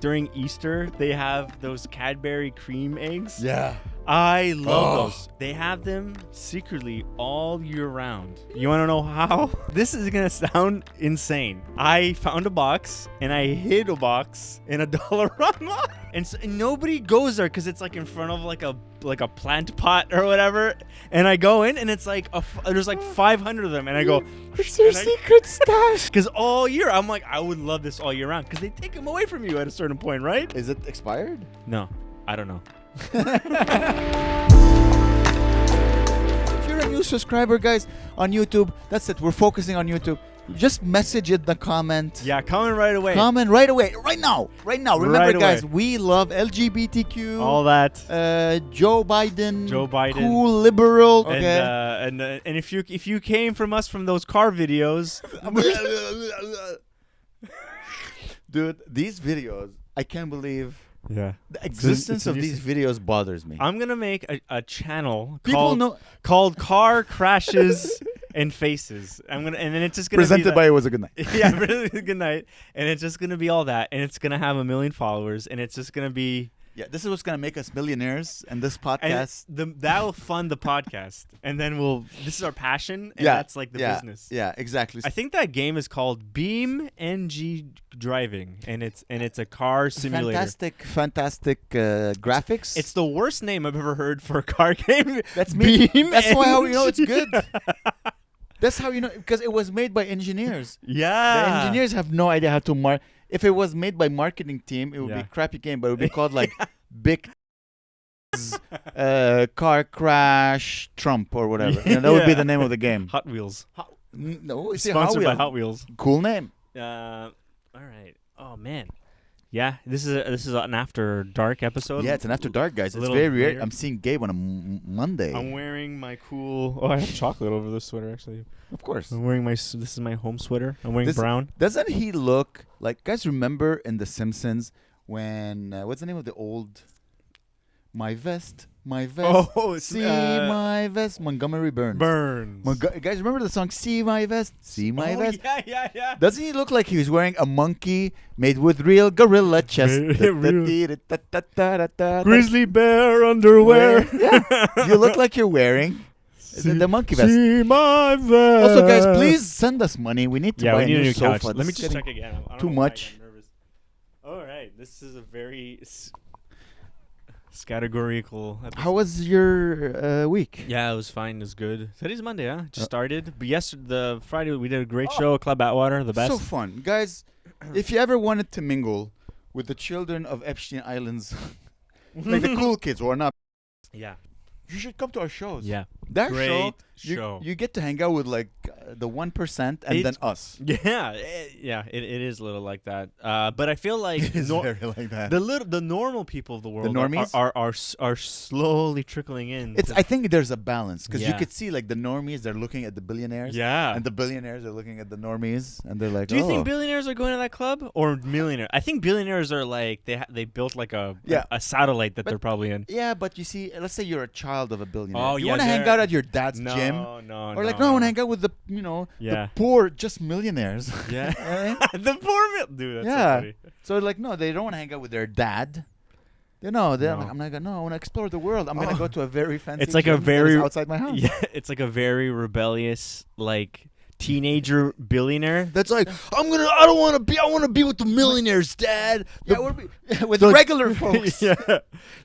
During Easter, they have those Cadbury Creme eggs. Yeah. I love those. They have them secretly all year round. You want to know how? This is going to sound insane. I found a box and I hid a box in a Dollarama. And nobody goes there because it's like in front of like a plant pot or whatever. And I go in and it's like there's like 500 of them. And I go, It's your secret stash. because all year I'm like, I would love this all year round because they take them away from you at a certain point, right? Is it expired? No, I don't know. If you're a new subscriber, guys, on YouTube, that's it. We're focusing on YouTube. Just message it, the comment. Yeah, comment right away. Comment right away. Right now. Remember, Right guys, away. we love LGBTQ. All that. Joe Biden. Cool liberal. Okay. And if you came from us from those car videos, Dude, these videos, I can't believe yeah, the existence of these videos bothers me. I'm gonna make a channel Called Car Crashes and Faces. And then it's just gonna presented be by It Was a Good Night. Yeah, really good night. And it's just gonna be all that, and it's gonna have 1 million followers, and it's just gonna be. Yeah, this is what's gonna make us millionaires, and this podcast. And that will fund the podcast, and then this is our passion, and that's like the business. Yeah, exactly. I think that game is called Beam NG Driving, and it's a car simulator. Fantastic graphics. It's the worst name I've ever heard for a car game. That's me. Beam That's why how you NG. know it's good. That's how you know, because it was made by engineers. Yeah. The engineers have no idea how to If it was made by marketing team, it would be a crappy game, but it would be called like Big Car Crash Trump or whatever. You know, that would be the name of the game. Hot Wheels. No, it's Sponsored by Hot Wheels. Cool name. All right. Oh man. Yeah, this is an after dark episode. Yeah, it's an after dark, guys. It's little very weird. later. I'm seeing Gabe on a Monday. I'm wearing my cool. Oh, I have chocolate over this sweater actually. Of course. I'm wearing this is my home sweater. I'm wearing brown. Doesn't he look like, guys, remember in The Simpsons when, what's the name of the old, My Vest, Oh, see my vest, Montgomery Burns. Guys, remember the song See My Vest, See My Vest? Yeah. Doesn't he look like he was wearing a monkey made with real gorilla chest? Grizzly bear underwear. Yeah, you look like you're wearing the monkey vest. See my vest. Also, guys, please send us money. We need to buy we need a new couch. sofa. Let me This is just getting check again. I don't too know why I much. got nervous. All right, this is a very categorical episode. How was your week? Yeah, it was fine. It was good. Today's Monday, huh? Just started. But the Friday, we did a great show at Club Atwater, the best. So fun. Guys, if you ever wanted to mingle with the children of Epstein Islands, like the cool kids or not, Yeah. you should come to our shows. Yeah. That Great show, show. You get to hang out with like the 1% and then us. Yeah. It is a little like that. But I feel like It's very like that. the normal people of the world normies? are slowly trickling in. I think there's a balance because you Yeah. could see like the normies, they're looking at the billionaires. Yeah. And the billionaires are looking at the normies and they're like, Do you think billionaires are going to that club or millionaires? I think billionaires are like they built like a satellite that they're probably in. Yeah, but you see, let's say you're a child of a billionaire. Oh, you yeah, want to hang they're- out at your dad's gym? No. Or like, no, I want to hang out with the, the poor, just millionaires. Yeah. Right? The poor dude. That's so Yeah. funny. So like, no, they don't want to hang out with their dad. They're like, No. I'm not gonna. No, I want to explore the world. I'm gonna go to a very fancy. It's like a gym that is very outside my house. Yeah, it's like a very rebellious like teenager billionaire that's like I want to be with the millionaires, dad. With regular folks. Yeah.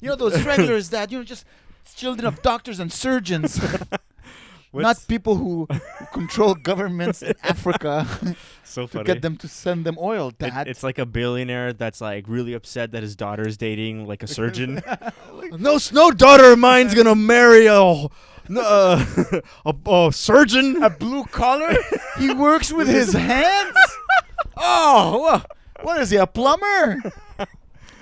Those regulars, dad. Just children of doctors and surgeons. Not people who control governments in Africa so funny. to get them to send them oil, dad. It's like a billionaire that's like really upset that his daughter is dating like a surgeon. No daughter of mine's gonna marry a surgeon. A blue collar? He works with his hands? Oh, what is he, a plumber?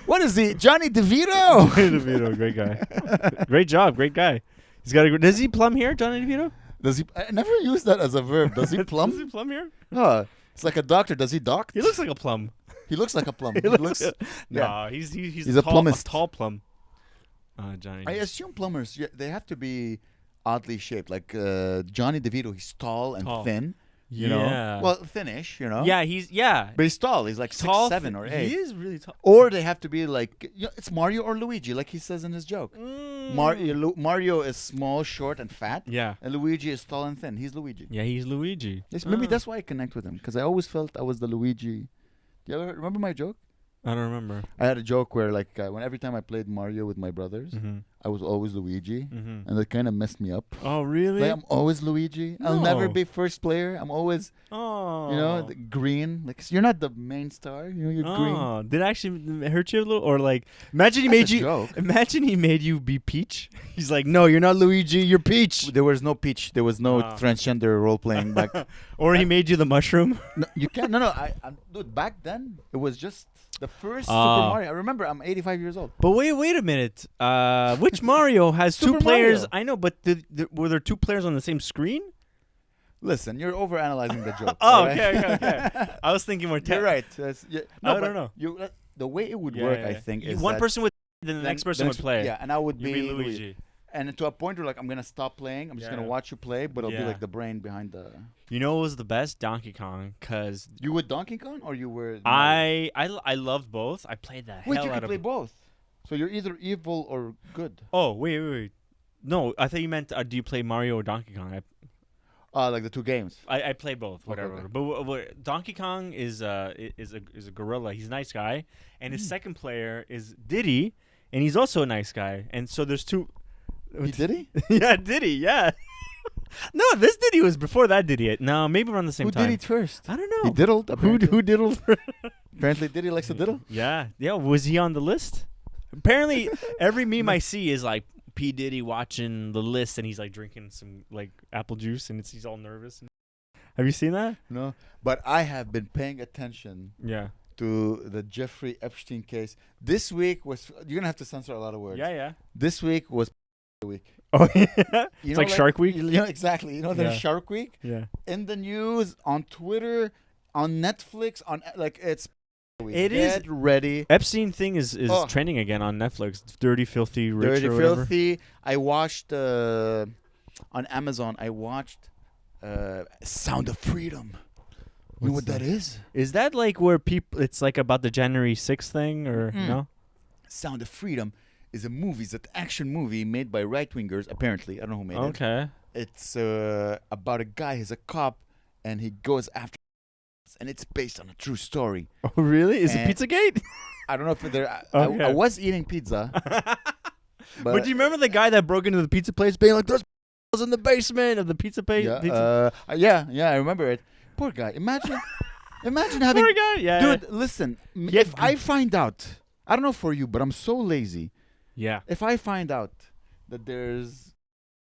What is he, Johnny DeVito? Johnny DeVito, great guy. Great job, great guy. He's got does he plumb here, Johnny DeVito? Does he? I never use that as a verb. Does he plumb? Does he plumb here? It's like a doctor. Does he dock? He looks like a plum. He looks like a plum. No, he's a plumbist. A tall plum. Johnny. I assume plumbers, they have to be oddly shaped. Like Johnny DeVito, he's tall and thin. You Yeah. know, well, thinnish. You know. Yeah. But he's tall. He's like Tall, 6'7" or 8. He is really tall. Or they have to be like, it's Mario or Luigi, like he says in his joke. Mario is small, short, and fat. Yeah. And Luigi is tall and thin. He's Luigi. Yeah, he's Luigi. Maybe that's why I connect with him, because I always felt I was the Luigi. Do you ever remember my joke? I don't remember. I had a joke where like every time I played Mario with my brothers, I was always Luigi, and that kind of messed me up. Oh, really? Like I'm always Luigi. I'll never be first player. I'm always, the green. Like you're not the main star. You're green. Did it actually hurt you a little, or like imagine he That's made a you? joke. Imagine he made you be Peach. He's like, no, you're not Luigi. You're Peach. There was no Peach. There was no transgender role playing back. Or he made you the mushroom. No, you can't. No. Dude, back then it was just the first Super Mario. I remember. I'm 85 years old. But wait a minute. Which Mario has two Super players? Mario. I know, but were there two players on the same screen? Listen, you're overanalyzing the joke. Oh, right? okay. I was thinking more. You're right. I don't know. The way it would work, I think, is one that person would, then the next person would play. Yeah, and I would You'd be Luigi. And to a point where like I'm gonna stop playing. I'm just gonna watch you play, but I'll be like the brain behind the. You know what was the best? Donkey Kong, cause you were Donkey Kong or you were. I loved both. I played the hell Wait, you out can of. play both. So you're either evil or good. Oh wait. No, I thought you meant do you play Mario or Donkey Kong? Like the two games. I play both, whatever. Okay. But Donkey Kong is a gorilla. He's a nice guy, and his second player is Diddy, and he's also a nice guy. And so there's two. Diddy? Yeah, Diddy. Yeah. No, this Diddy was before that Diddy. No, maybe around the same time. Who did it first? I don't know. He diddled. Who diddled? Apparently, Diddy likes to diddle. Yeah. Was he on the list? Apparently, every meme I see is like P Diddy watching the list, and he's like drinking some like apple juice, and he's all nervous. Have you seen that? No, but I have been paying attention. Yeah. To the Jeffrey Epstein case. This week was. You're gonna have to censor a lot of words. Yeah. This week was week. Oh yeah. It's like Shark Week. Exactly. There's Shark Week. Yeah. In the news, on Twitter, on Netflix, it's. It Get ready. Epstein thing is trending again on Netflix. Dirty, filthy, rich, or whatever. Filthy. I watched on Amazon. I watched Sound of Freedom. You know what that is? Is that like where people? It's like about the January 6th thing, or no? Sound of Freedom is a movie. It's an action movie made by right-wingers, apparently. I don't know who made it. Okay. It's about a guy. He's a cop, and he goes after. And it's based on a true story. Oh, really? Is it Pizzagate? I don't know if they're. Okay. I was eating pizza. But do you remember the guy that broke into the pizza place, being like, "There's in the basement of the pizza place"? Yeah, I remember it. Poor guy. Imagine having. Poor guy. Yeah. Dude, listen. If I find out, I don't know for you, but I'm so lazy. Yeah. If I find out that there's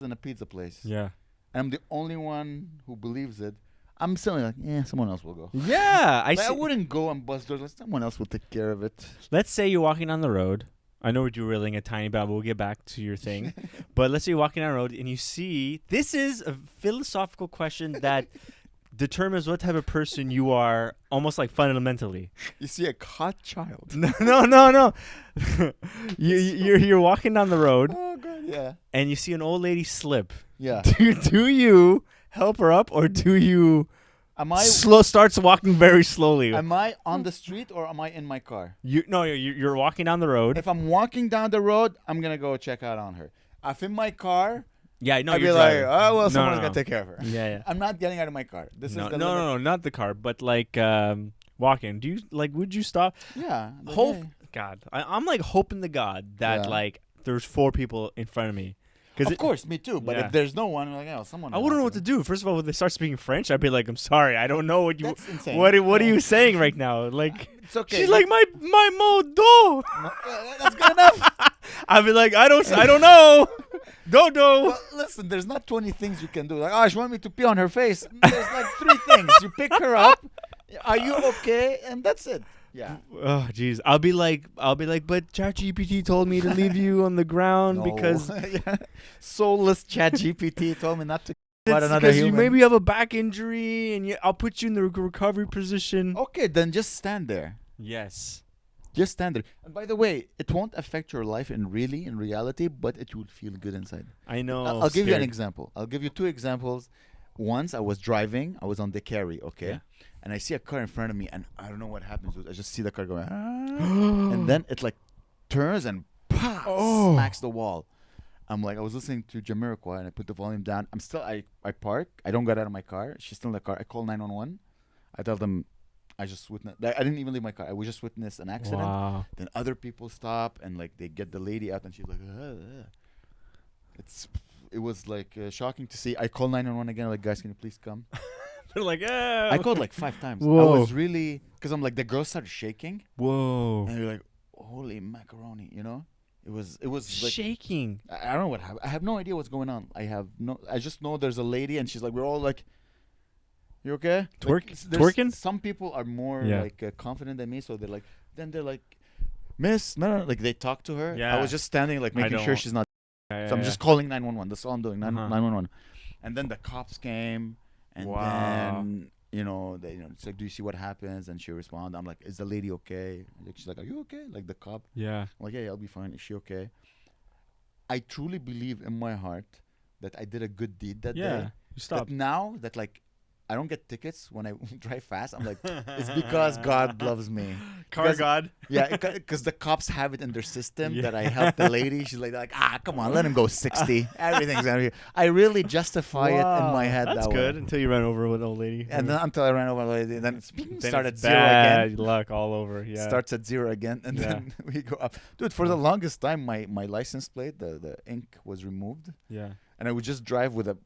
in a pizza place, yeah, and I'm the only one who believes it, I'm still like, someone else will go. Yeah, I wouldn't go and bust doors. Like, someone else will take care of it. Let's say you're walking down the road. I know we're derailing a tiny bit, but we'll get back to your thing. But let's say you're walking down the road and you see, this is a philosophical question that determines what type of person you are, almost like fundamentally. You see a caught child. No. You're walking down the road. Oh God, yeah. And you see an old lady slip. Yeah. Do you help her up, or do you starts walking very slowly? Am I on the street or am I in my car? You're walking down the road. If I'm walking down the road, I'm gonna go check out on her. If in my car, I'd be like, someone's gonna take care of her. Yeah. I'm not getting out of my car. No, not the car, but like walking. Do you would you stop? Yeah. God, I'm like hoping to God that like there's 4 people in front of me. Of course, me too. But if there's no one, I'm like, someone. I wouldn't know what to do. First of all, when they start speaking French, I'd be like, I'm sorry, I don't know what you. That's insane. What are you saying right now? Like, it's okay. She's like my modo. That's good enough. I'd be like, I don't know. Dodo. Well, listen, there's not 20 things you can do. Like, she want me to pee on her face. There's like 3 things. You pick her up. Are you okay? And that's it. Yeah. Oh, jeez. I'll be like, but ChatGPT told me to leave you on the ground because soulless ChatGPT told me not to. Because you maybe have a back injury, and I'll put you in the recovery position. Okay, then just stand there. Yes. Just stand there. And by the way, it won't affect your life in reality, but it will feel good inside. I know. I'll give you an example. I'll give you 2 examples. once I was driving. I was on the carry, okay? Yeah. And I see a car in front of me, and I don't know what happens. I just see the car going, and then it like turns and smacks the wall. I'm like, I was listening to Jamiroquai, and I put the volume down. I park. I don't get out of my car. She's still in the car. I call 911. I tell them I just witnessed. I didn't even leave my car. I just witnessed an accident. Wow. Then other people stop, and like they get the lady out, and she's like, It was like shocking to see. I call 911 again. Like, guys, can you please come? They're like, oh. I called like 5 times. Whoa. I was really, because I'm like, the girl started shaking. Whoa. And you're like, holy macaroni, you know? It was like shaking. I don't know what happened. I have no idea what's going on. I just know there's a lady, and she's like, we're all like, you okay? Twerking? Some people are more like confident than me, so they're like, Miss, no, like they talk to her. Yeah. I was just standing, like making sure she's not. So I'm just calling 911. That's all I'm doing. 911. And then the cops came. And then, it's like, do you see what happens? And she responded. I'm like, is the lady okay? Like, she's like, are you okay? Like the cop. Yeah. I'm like, yeah, I'll be fine. Is she okay? I truly believe in my heart that I did a good deed that day. Yeah. You stopped. But now that like I don't get tickets when I drive fast, I'm like, it's because God loves me. God. Yeah, because the cops have it in their system that I helped the lady. She's like, come on, let him go 60. Everything's out here. I really justify it in my head. That's that good way. until you ran over with an old lady. And then until I ran over a lady, then it started it's zero again. Bad luck all over. Yeah. Starts at 0 again, and then we go up. Dude, for the longest time, my license plate, the ink was removed. Yeah. And I would just drive with a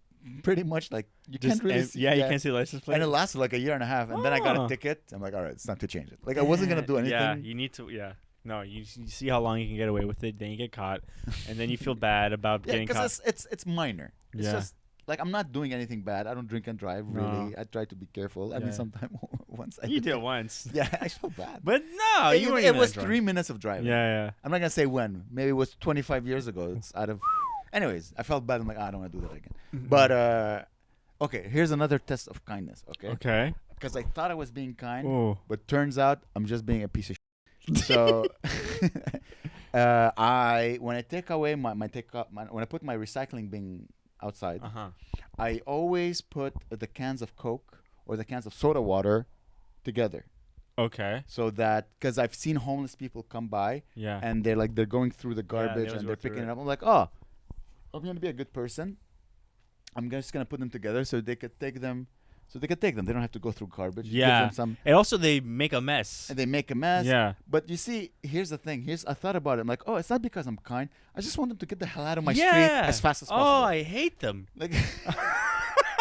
pretty much like you can't really see. Yeah, you can't see the license plate. And it lasted like a year and a half, and then I got a ticket. I'm like, all right, it's time to change it. Like I wasn't gonna do anything. Yeah, you need to. Yeah, no, you see how long you can get away with it. Then you get caught, and then you feel bad about getting caught. Because it's minor. It's just like I'm not doing anything bad. I don't drink and drive really. I try to be careful. I mean, sometimes once I did it once. Yeah, I felt bad. But no, it was 3 minutes of driving. Yeah. I'm not gonna say when. Maybe it was 25 years ago. It's out of. Anyways, I felt bad. I'm like, I don't want to do that again. But okay, here's another test of kindness. Okay. Because I thought I was being kind, but turns out I'm just being a piece of shit. So when I take away when I put my recycling bin outside, I always put the cans of Coke or the cans of soda water together. Okay. So that, because I've seen homeless people come by, and they're going through the garbage and they're picking it up. I'm like, I'm going to be a good person. I'm just going to put them together so they could take them. They don't have to go through garbage. Yeah. And also they make a mess. And they make a mess. Yeah. But you see, here's the thing. I thought about it. I'm like, it's not because I'm kind. I just want them to get the hell out of my street as fast as possible. Oh, I hate them. Like,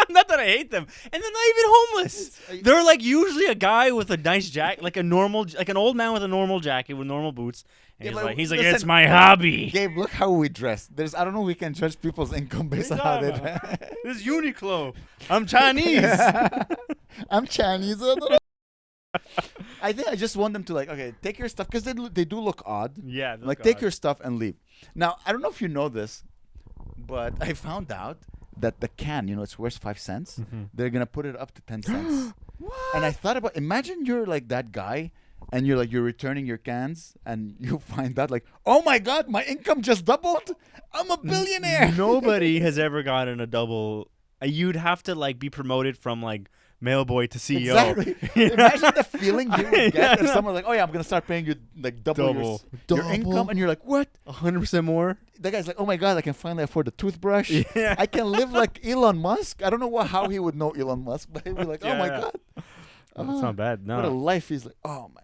not that I hate them. And they're not even homeless. They're like usually a guy with a nice jacket, like an old man with a normal jacket with normal boots. And he's like, it's my hobby. Gabe, look how we dress. I don't know, we can judge people's income based on how they dress. This is Uniqlo. I'm Chinese. I'm Chinese. I think I just want them to take your stuff, because they do look odd. Yeah. Take your stuff and leave. Now, I don't know if you know this, but I found out that the can, it's worth 5 cents. They're going to put it up to 10 cents. What? And I thought imagine you're like that guy, and you're returning your cans, and you find out oh my God, my income just doubled. I'm a billionaire. Nobody has ever gotten a double. You'd have to be promoted from mailboy to CEO. Exactly. Imagine the feeling you would get if someone I'm going to start paying you double your income, and you're like, what? 100% more? The guy's like, oh my God, I can finally afford a toothbrush. Yeah. I can live like Elon Musk. I don't know how he would know Elon Musk, but he'd be like, oh my God. That's not bad. No. What a life. He's like, oh my.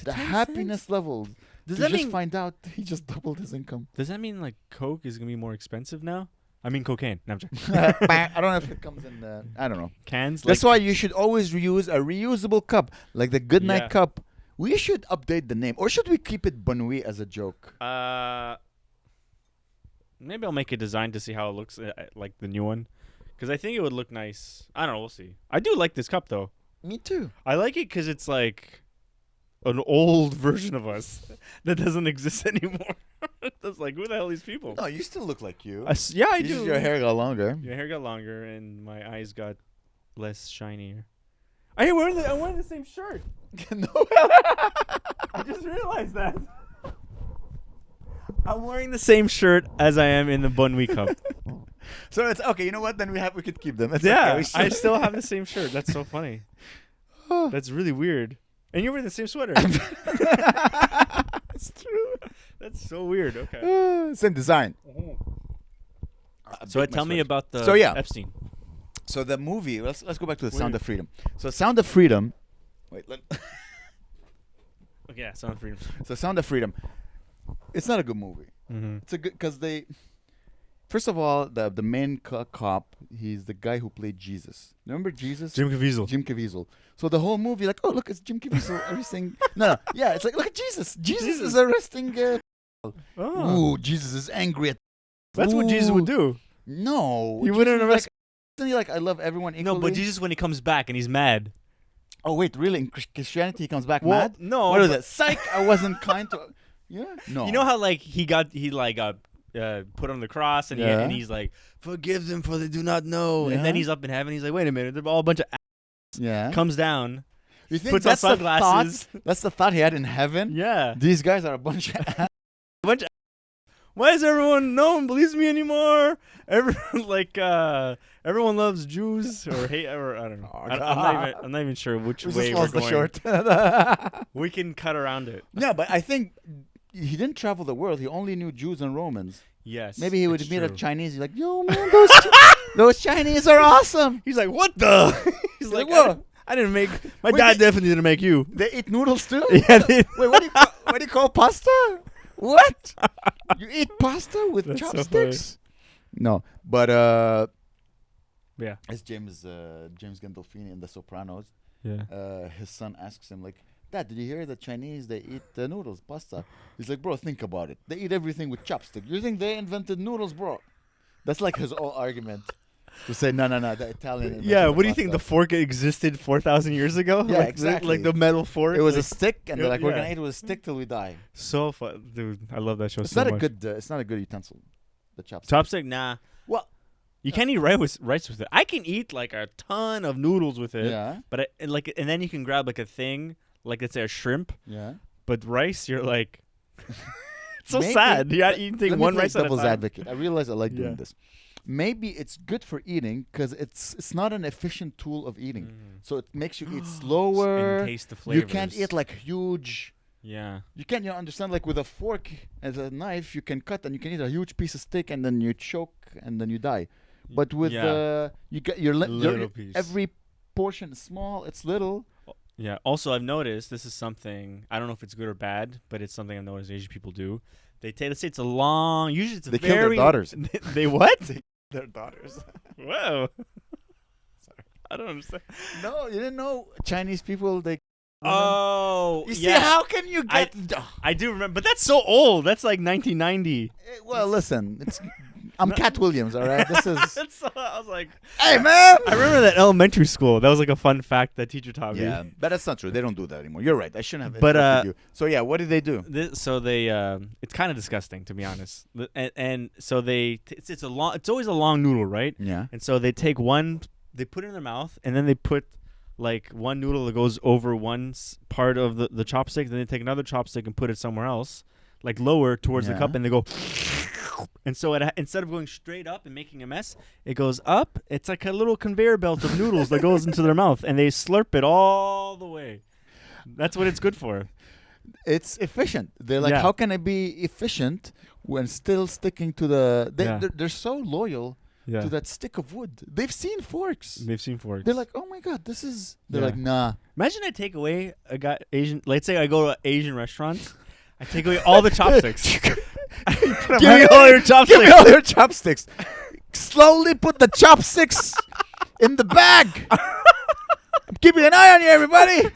The happiness level. Does that mean find out he just doubled his income? Does that mean Coke is gonna be more expensive now? I mean cocaine. No, I'm joking. I don't know if it comes in I don't know. Cans. That's why you should always use a reusable cup, like the Goodnight cup. We should update the name, or should we keep it Bonui as a joke? Maybe I'll make a design to see how it looks like the new one, because I think it would look nice. I don't know. We'll see. I do like this cup though. Me too. I like it because it's an old version of us that doesn't exist anymore. That's who the hell are these people? No, you still look like you. Yeah, I do. Your hair got longer. Your hair got longer, and my eyes got less shinier. I'm wearing the same shirt. No. I just realized that. I'm wearing the same shirt as I am in the Bun Week Cup. So it's okay. You know what? Then we could keep them. It's Yeah, okay. I still have the same shirt. That's so funny. That's really weird. And you're wearing the same sweater. That's true. That's so weird. Okay. Same design. So tell me about the Epstein. So the movie. Let's go back to the Sound of Freedom. So Sound of Freedom. Wait. Okay, yeah, Sound of Freedom. So Sound of Freedom. It's not a good movie. Mm-hmm. It's a good because they. First of all, the main cop, he's the guy who played Jesus. Remember Jesus? Jim Caviezel. Jim Caviezel. So the whole movie, like, oh, look, it's Jim Caviezel arresting. No, yeah, it's like, look at Jesus. Jesus is arresting. Ooh, Jesus is angry at. That's what Jesus would do. No, He wouldn't arrest. Like, I love everyone equally. No, but Jesus, when he comes back and he's mad. Oh wait, really? In Christianity, he comes back Well, mad? no. What is it? Psych! I wasn't kind to. Yeah. No. You know how like he got put on the cross and he's like, forgive them for they do not know. Yeah. And then he's up in heaven. He's like, wait a minute, they're all a bunch of Yeah. comes down. You think puts on that's sunglasses. That's the thought he had in heaven? Yeah. These guys are a bunch of Why does everyone no one believes me anymore? Everyone loves Jews or hate or I don't know. I'm not even sure which way we're going. Short. We can cut around it. Yeah, but I think he didn't travel the world. He only knew Jews and Romans. Yes. Maybe he would it's meet true. a Chinese. He's like, yo, man, those Chinese are awesome. He's like, what the? He's like, whoa. I didn't make. My dad definitely didn't make you. They eat noodles too? Yeah. They, Wait, what do you call pasta? What? You eat pasta with That's so chopsticks? No, but yeah. It's James Gandolfini in The Sopranos. Yeah. His son asks him like, Dad, did you hear the Chinese, they eat noodles, pasta? He's like, bro, think about it. They eat everything with chopstick. You think they invented noodles, bro? That's like his whole argument. To say, no, the Italian. Yeah, what do you think? The fork existed 4,000 years ago? Yeah, like exactly. Like the metal fork? It was a stick, and they're like, we're yeah. going to eat it with a stick till we die. So fun. Dude, I love that show It's so not much. it's not a good utensil, the chopstick. Chopstick? Nah. Well, you can't eat rice with it. I can eat like a ton of noodles with it. Yeah. But and then you can grab like a thing, like let's say a shrimp. Yeah. But rice, you're like, it's so Maybe- sad. You're eating one rice at a devil's time. advocate. I realize I like doing Yeah. this. Maybe it's good for eating because it's not an efficient tool of eating. So it makes you eat slower. And taste the flavors. You can't eat like huge. Yeah. You can't understand like with a fork and a knife you can cut and you can eat a huge piece of steak and then you choke and then you die. But with you get Little piece. every portion is small. It's little. Yeah. Also, I've noticed this is something I don't know if it's good or bad, but it's something I've noticed Asian people do. They take. Let's say it's a long. Usually, it's a They very. kill their daughters. They what? Their daughters. Whoa. Sorry, I don't understand. No, you didn't know Chinese people. They. Oh, You see, how can you get? I do remember, but that's so old. That's like 1990. Well, listen, I'm Cat Williams, all right. This is. I was like, Hey, man. I remember that elementary school. That was like a fun fact that teacher taught me. Yeah, but that's not true. They don't do that anymore. You're right. I shouldn't have. But, interrupted you. So yeah, what did they do? So they, it's kind of disgusting to be honest. And so it's always a long noodle, right? Yeah. And so they take one, they put it in their mouth, and then they put like one noodle that goes over one part of the chopstick. Then they take another chopstick and put it somewhere else, like lower towards the cup, and they go. And so instead of going straight up and making a mess, it goes up. It's like a little conveyor belt of noodles that goes into their mouth, and they slurp it all the way. That's what it's good for. It's efficient. They're like, how can I be efficient when still sticking to the? They're so loyal to that stick of wood. They've seen forks. They're like, oh my god, this is. They're like, nah. Imagine I take away Asian. Let's say I go to Asian restaurants. I take away all the chopsticks. Give me all your chopsticks. Give me all your chopsticks. Slowly put the chopsticks in the bag. I'm keeping an eye on you, everybody.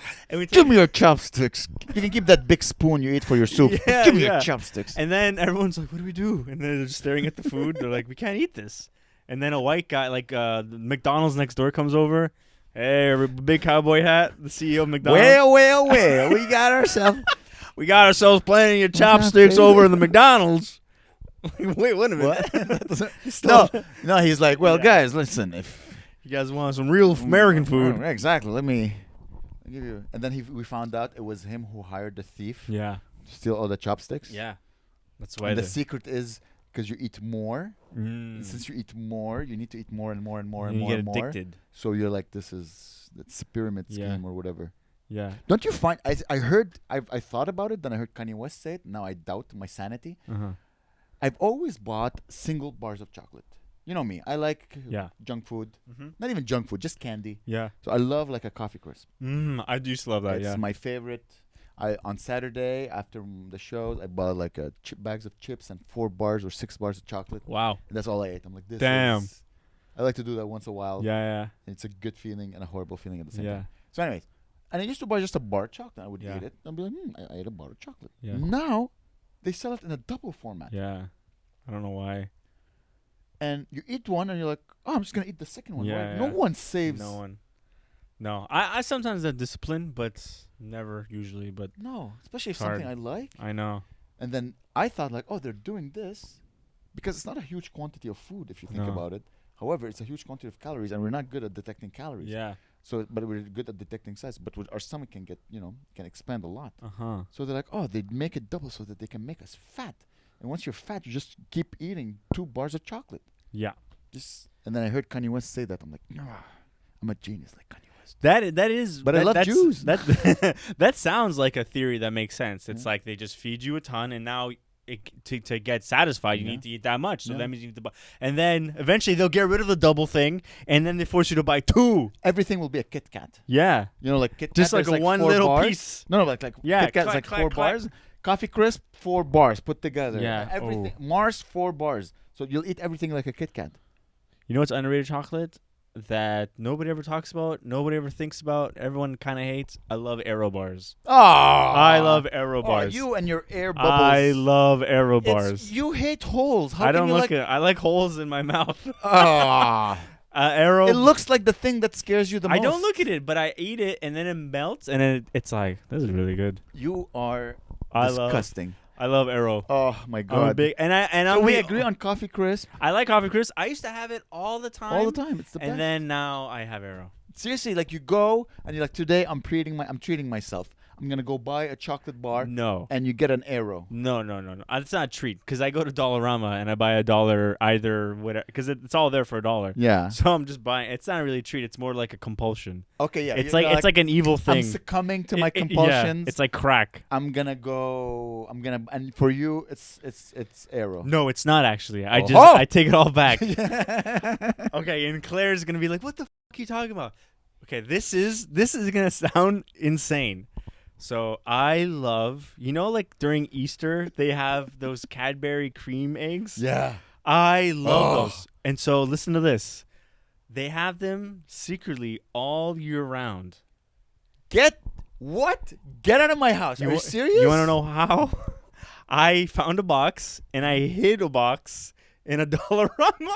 Give me your chopsticks. You can keep that big spoon you eat for your soup. Give me your chopsticks. And then everyone's like, what do we do? And then they're just staring at the food. They're like, we can't eat this. And then a white guy, like the McDonald's next door, comes over. Hey, big cowboy hat, the CEO of McDonald's. Well, we got ourselves. We got ourselves plenty of chopsticks over in the McDonald's. Wait, wait a minute. No, he's like, well, guys, listen, if you guys want some real American food. Exactly. Let me give you. And then we found out it was him who hired the thief. Yeah. To steal all the chopsticks. Yeah. That's why. And the secret is because you eat more. And since you eat more, you need to eat more and more and more and you more get and more. addicted. So you're like, it's a pyramid Yeah. scheme or whatever. Yeah. Don't you find? I heard. I thought about it. Then I heard Kanye West say it. Now I doubt my sanity. I've always bought single bars of chocolate. You know me. I like junk food. Not even junk food, just candy. Yeah. So I love like a coffee crisp. I used to love that. It's my favorite. On Saturday after the shows, I bought like bags of chips and 4 bars or 6 bars of chocolate. Wow. And that's all I ate. I'm like, this. Damn. I like to do that once a while. Yeah. It's a good feeling and a horrible feeling at the same Yeah. time. So, anyways, and I used to buy just a bar of chocolate. I would Yeah. eat it. I'd be like, I ate a bar of chocolate. Yeah. Now, they sell it in a double format. Yeah. I don't know why. And you eat one and you're like, I'm just going to eat the second one. Yeah, Right? No one saves. No one. No. I sometimes have discipline, but never usually. But No, especially if It's hard. something I like. I know. And then I thought like, they're doing this because it's not a huge quantity of food if you think No. about it. However, it's a huge quantity of calories and we're not good at detecting calories. Yeah. So, but we're good at detecting size. But our stomach can can expand a lot. So they're like, they make it double so that they can make us fat. And once you're fat, you just keep eating 2 bars of chocolate. Yeah. And then I heard Kanye West say that. I'm like, I'm a genius like Kanye West. That is. But I love Jews. That sounds like a theory that makes sense. It's Yeah. like they just feed you a ton, and now to get satisfied, you Yeah. need to eat that much. So Yeah. that means you need to buy. And then eventually they'll get rid of the double thing, and then they force you to buy 2. Everything will be a Kit Kat. Yeah. Like Kit Kat. Just like there's a one 4 little bars. piece. No, like Yeah, Kit Kat is clack, like clack, 4 clack. bars. Coffee Crisp, 4 bars put together. Yeah. Everything. Mars, 4 bars. So you'll eat everything like a Kit Kat. You know what's underrated chocolate that nobody ever talks about, nobody ever thinks about, everyone kind of hates? I love Aero bars. Oh, I love Aero bars. You and your air bubbles. I love Aero bars. You hate holes. How I can don't you look at. I like holes in my mouth. Aero. It looks like the thing that scares you the most. I don't look at it, but I eat it, and then it melts, and it's like, this is really good. You are I disgusting. I love Aero. Oh my I'm a god. big, So we agree on Coffee Crisp I like Coffee Crisp. I used to have it all the time. all the time. It's the best. And then now I have Aero. Seriously, like you go and you're like, today I'm treating myself. I'm gonna go buy a chocolate bar. No. And you get an Aero. No. It's not a treat because I go to Dollarama and I buy $1 either whatever because it's all there for $1. Yeah. So I'm just buying. It's not really a treat. It's more like a compulsion. Okay. Yeah. It's you're like it's like an evil thing. I'm succumbing to my Yeah, compulsions. it's like crack. And for you, it's Aero. No, it's not actually. Oh. I take it all back. Okay, and Claire's gonna be like, "What the fuck are you talking about?" Okay, this is gonna sound insane. So I love, like during Easter they have those Cadbury cream eggs. Yeah. I love those. And so listen to this. They have them secretly all year round. Get out of my house. Are you serious? You want to know how? I found a box and I hid a box in a Dollarama.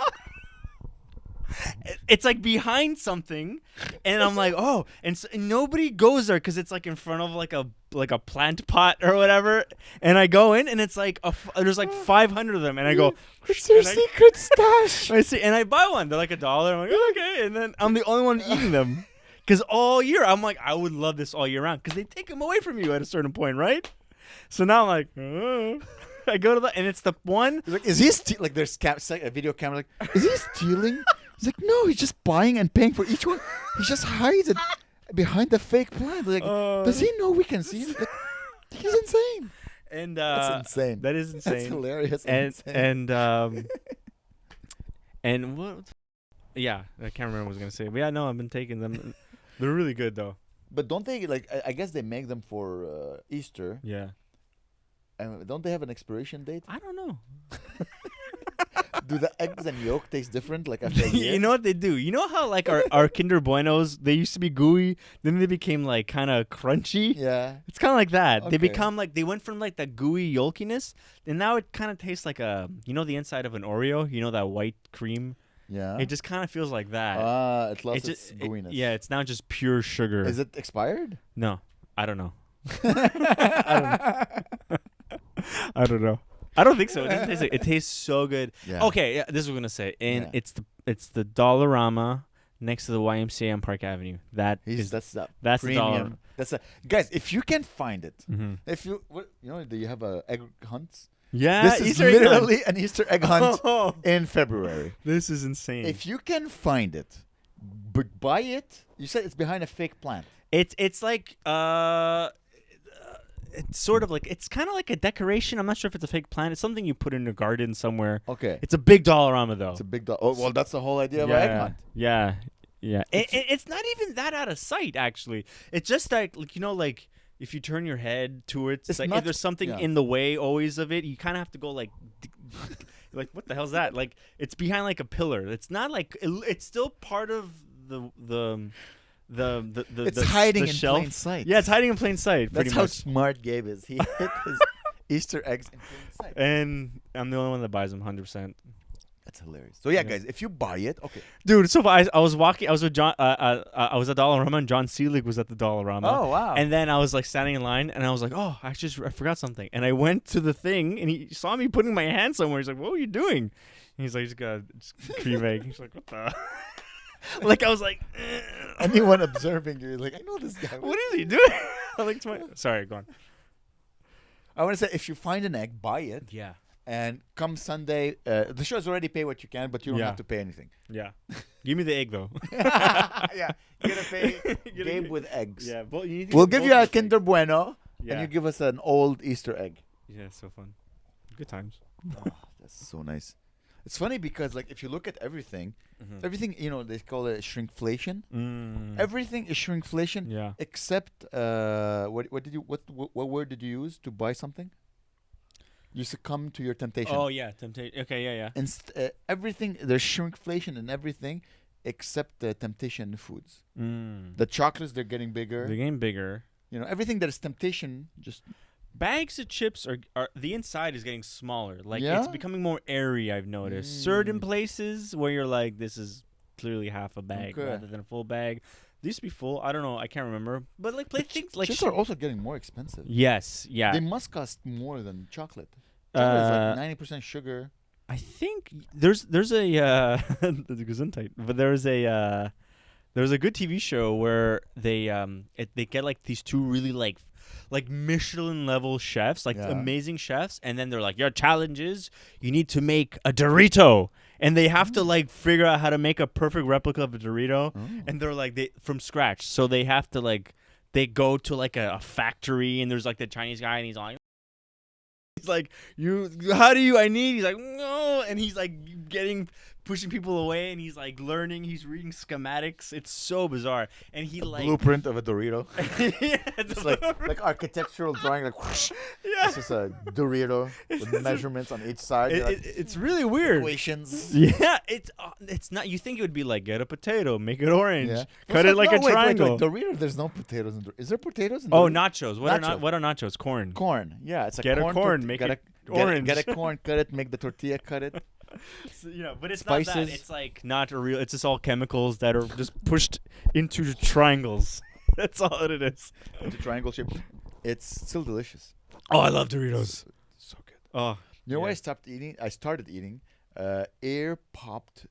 It's like behind something, and I'm like, and nobody goes there because it's like in front of like a plant pot or whatever. And I go in, and it's like there's like 500 of them, and I go, It's your secret stash. I see, and I buy one. They're like $1. I'm like, okay, and then I'm the only one eating them because all year I'm like, I would love this all year round because they take them away from you at a certain point, right? So now I'm like, I go to and it's the one. Like, is he like there's a video camera? Like, is he stealing? He's like, no, he's just buying and paying for each one. He just hides it behind the fake plant. Like, does he know we can see him? Like, he's insane. And that's insane. That is insane. That's hilarious. And what? Yeah, I can't remember what I was gonna say. But yeah, no, I've been taking them. They're really good though. But don't they I guess they make them for Easter. Yeah. Don't they have an expiration date? I don't know. Do the eggs and yolk taste different? Like after a year? You know what they do? You know how like our Kinder Buenos, they used to be gooey, then they became like kind of crunchy. Yeah. It's kind of like that. Okay. They become like they went from like that gooey yolkiness, and now it kind of tastes like the inside of an Oreo. You know that white cream. Yeah. It just kind of feels like that. It lost its gooiness. Yeah, it's now just pure sugar. Is it expired? No, I don't know. I don't know. I don't think so. It doesn't taste like, it tastes so good. Yeah. Okay, yeah, this is what I'm gonna say. And it's the Dollarama next to the YMCA on Park Avenue. That's the Dollarama. Guys, if you can find it, mm-hmm. if you do you have egg hunts? Yeah, This is Easter egg hunt. literally an Easter egg hunt Oh, in February. this is insane. If you can find it, buy it. You said it's behind a fake plant. It's like it's sort of like it's kind of like a decoration. I'm not sure if it's a fake plant. It's something you put in your garden somewhere. Okay. It's a big Dollarama though. It's a big dog. Oh, well, that's the whole idea of an egg hunt. Yeah. It's not even that out of sight actually. It's just like like if you turn your head towards It's like not- if there's something yeah. in the way always of it, you kind of have to go like what the hell's that? Like it's behind like a pillar. It's not like it's still part of the It's hiding the in shelf. plain sight. Yeah, it's hiding in plain sight. That's pretty how much. smart Gabe is. He hid his Easter eggs in plain sight. And I'm the only one that buys them 100%. That's hilarious. So yeah, guys, if you buy it, okay. Dude, so I was walking. I was with John. I was at Dollarama, and John Seelig was at the Dollarama. Oh wow. And then I was like standing in line, and I was like, "Oh, I forgot something." And I went to the thing, and he saw me putting my hand somewhere. He's like, "What were you doing?" And he's like, "Just got a cream egg." He's like, "What the?" Like I was like, Anyone observing you, like, I know this guy. "What is he doing?" I'm like, sorry, go on. I want to say, if you find an egg, buy it. Yeah, And come Sunday, the show's already pay what you can, but you don't Yeah. have to pay anything. yeah. Give me the egg though. Yeah, you're gonna pay You're Gabe gonna- with eggs. Yeah, but you need to We'll get give both you a of the Kinder eggs. Bueno, Yeah, and you give us an old Easter egg. yeah, so fun. Good times. Oh, that's so nice. It's funny because, like, if you look at everything, everything, they call it shrinkflation. Everything is shrinkflation Yeah. except what word did you use to buy something? You succumb to your temptation. Oh yeah, temptation. Okay, yeah. Everything, there's shrinkflation in everything except the temptation foods. Mm. The chocolates, they're getting bigger. They're getting bigger. Everything that is temptation, just Bags of chips are the inside is getting smaller. Like Yeah? it's becoming more airy. I've noticed certain places where you're like, this is clearly half a bag Okay. rather than a full bag. They used to be full. I don't know. I can't remember. But like things like chips are also getting more expensive. yes, yeah. They must cost more than chocolate. Chocolate is like 90% sugar. I think there's a Gesundheit, but there's a good TV show where they get like these two really like Michelin level chefs, like Yeah. amazing chefs, and then they're like, your challenge is you need to make a Dorito, and they have to like figure out how to make a perfect replica of a Dorito, and they're like from scratch, so they have to like they go to like a factory, and there's like the Chinese guy, and he's like he's like no, and he's like pushing people away, and he's like learning, he's reading schematics. It's so bizarre, and he like Blueprint of a Dorito. yeah, It's like architectural drawing, like whoosh. yeah. It's just a Dorito with measurements on each side. You're like, It's really weird. equations. Yeah, it's not. You think it would be like get a potato, make it orange, Yeah. cut it like a triangle. Wait. Dorito, there's no potatoes in Dorito. Is there potatoes in Oh, Dorito? nachos. What are nachos? Corn. Corn. Yeah, it's a Get a corn. corn, make it orange. Get a corn, cut it, make the tortilla, cut it. So, but it's not that. Spices. It's like not a real. It's just all chemicals that are just pushed into triangles. That's all it is. It's a triangle shape. It's still delicious. Oh, I love Doritos. So good. Oh, You know what Yeah. I started eating air popped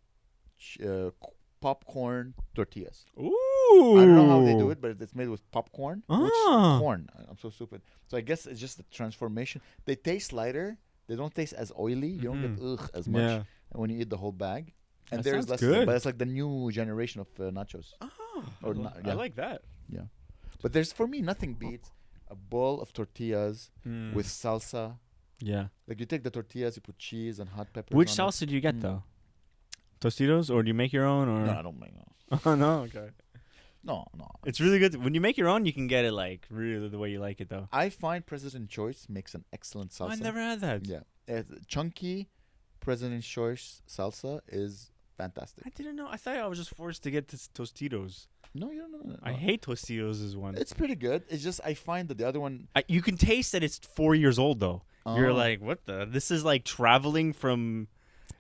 popcorn tortillas. ooh. I don't know how they do it, but it's made with popcorn. Which Ah. corn? I'm so stupid. So I guess it's just the transformation. They taste lighter. They don't taste as oily. You don't get as much Yeah. when you eat the whole bag. And That there's sounds less. good. But it's like the new generation of nachos. Oh, Or I not- yeah. like that. But there's for me nothing beats a bowl of tortillas with salsa. Yeah. Like you take the tortillas, you put cheese and hot peppers. Which on it. salsa do you get Mm. though? Tostitos, or do you make your own? Or No, I don't make no. oh no, okay. No. It's really good. When you make your own, you can get it like really the way you like it though. I find President Choice makes an excellent salsa. I never had that. Yeah, chunky President Choice salsa is fantastic. I didn't know. I thought I was just forced to get Tostitos. No, you don't know. I hate Tostitos as one. It's pretty good. It's just I find that the other one. You can taste that it's 4 years old though. You're Oh. like, what the? This is like traveling from.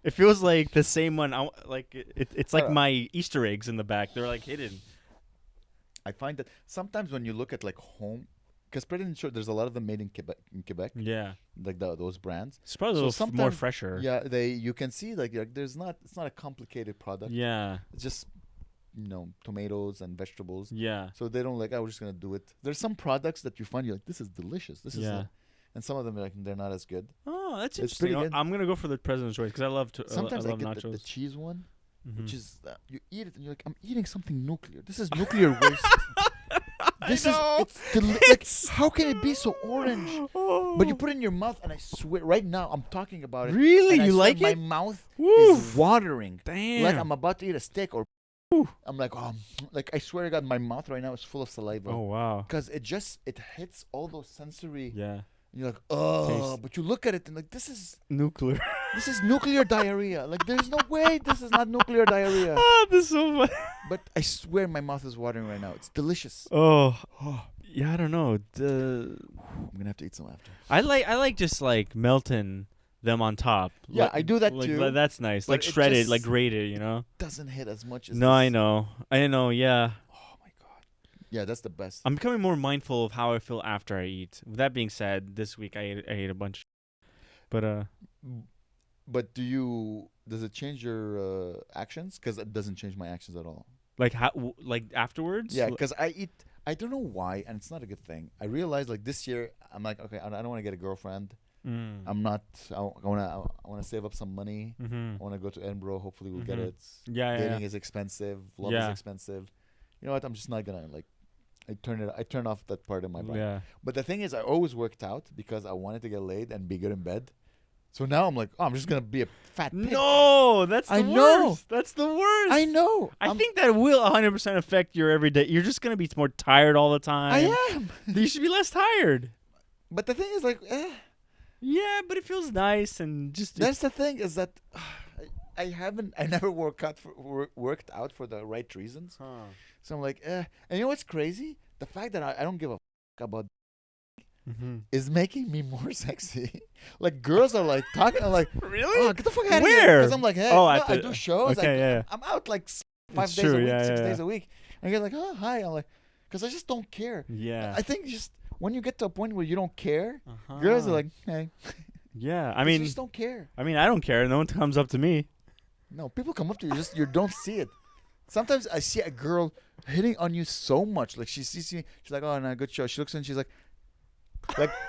It feels like the same one. It's like my Easter eggs in the back. They're like hidden. I find that sometimes when you look at like home, because President Choice, there's a lot of them made in Quebec, Yeah. like those brands. It's probably So a little more sometimes- fresher. Yeah, you can see like it's not a complicated product. Yeah. It's just tomatoes and vegetables. Yeah. So they don't like, we're just gonna do it. There's some products that you find you're like, this is delicious. This is Yeah. and some of them are like they're not as good. Oh, Oh, that's It's interesting. pretty good. I'm gonna go for the president's choice because I love to. Sometimes I I love get nachos. the cheese one, Mhm. which is you eat it and you're like, I'm eating something nuclear. This is nuclear waste. This is like, how can it be so orange? But you put it in your mouth, and I swear, right now I'm talking about it. Really? and I You swear like my it? mouth Woo. is watering. Damn. Like I'm about to eat a steak, or Woo. I'm like, like I swear to God, my mouth right now is full of saliva. Oh wow. Because it hits all those sensory. Yeah. And you're like, oh, Taste. but you look at it and like, this is Nuclear. nuclear diarrhea. Like, there's no way this is not nuclear diarrhea. This is so funny. But I swear my mouth is watering right now. It's delicious. Oh. Yeah, I don't know. I'm gonna have to eat some after. I like just like melting them on top. Yeah, I do that like, too. That's nice. but Like it shredded, just like grated, you know? Doesn't hit as much as No, I know. Yeah. Oh my God. Yeah, that's the best. I'm becoming more mindful of how I feel after I eat. With that being said, this week I ate a bunch. But But does it change your actions? Because it doesn't change my actions at all. like like afterwards? Yeah, because I don't know why, and it's not a good thing. I realized like this year, I'm like, okay, I don't want to get a girlfriend. I'm not. I wanna save up some money. Mm-hmm. I wanna go to Edinburgh. Hopefully, we'll get Mhm. it. Yeah, Dating is expensive. Love is expensive. You know what? I'm just not gonna like. I turn off that part of my brain. Yeah. But the thing is, I always worked out because I wanted to get laid and be good in bed. So now I'm like, I'm just gonna be a fat pig. No, that's the I worst. know. That's the worst. I know. I think that will 100% affect your everyday. You're just gonna be more tired all the time. I am. You should be less tired. But the thing is, like, Yeah, but it feels nice and just. that's the thing is that I never worked out for the right reasons. Huh. So I'm like, And you know what's crazy? The fact that I don't give a about Mm-hmm. is making me more sexy. Like girls are like talking, I'm like, Really? oh, get the fuck out of here. Where? Because I'm like, hey, Oh, no, at I the- do shows. okay, yeah. I'm out like 5 It's days true, a week, yeah, 6 yeah, days yeah. a week. And you're like, oh, hi. I'm like, because I just don't care. Yeah. I think just when you get to a point where you don't care, Uh-huh. girls are like, hey. Yeah, I You mean, just don't care. I don't care. No one comes up to me. No, people come up to you, you don't see it. Sometimes I see a girl hitting on you so much. Like she sees me, she's like, oh, no, good show. She looks and she's like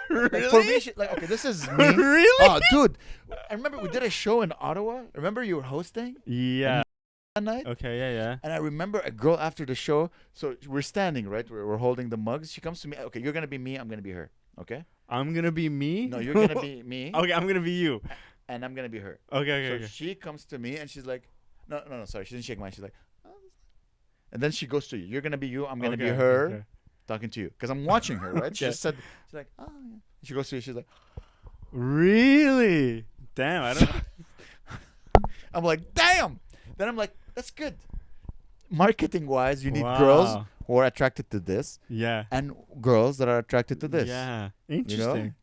Really? like for me, like, okay, this is me. Really? Oh, dude. I remember we did a show in Ottawa. Remember you were hosting Yeah. that night? Okay. Yeah. And I remember a girl after the show. So we're standing, right? We're holding the mugs. She comes to me. Okay, you're going to be me. I'm going to be her. Okay? I'm gonna be me. No, you're going to be me. Okay, I'm gonna be you. And I'm going to be her. Okay. So she comes to me and she's like, no, sorry. She didn't shake mine. She's like, oh. And then she goes to you. You're going to be you. I'm going to be her. Okay. Talking to you. Because I'm watching her, right? She Okay. just said, she's like, oh, yeah. She goes to you. She's like, Really? Damn, I don't. I'm like, damn. Then I'm like, that's good. Marketing wise, you need girls Wow. who are attracted to this Yeah. and girls that are attracted to this. Yeah. You know? Interesting.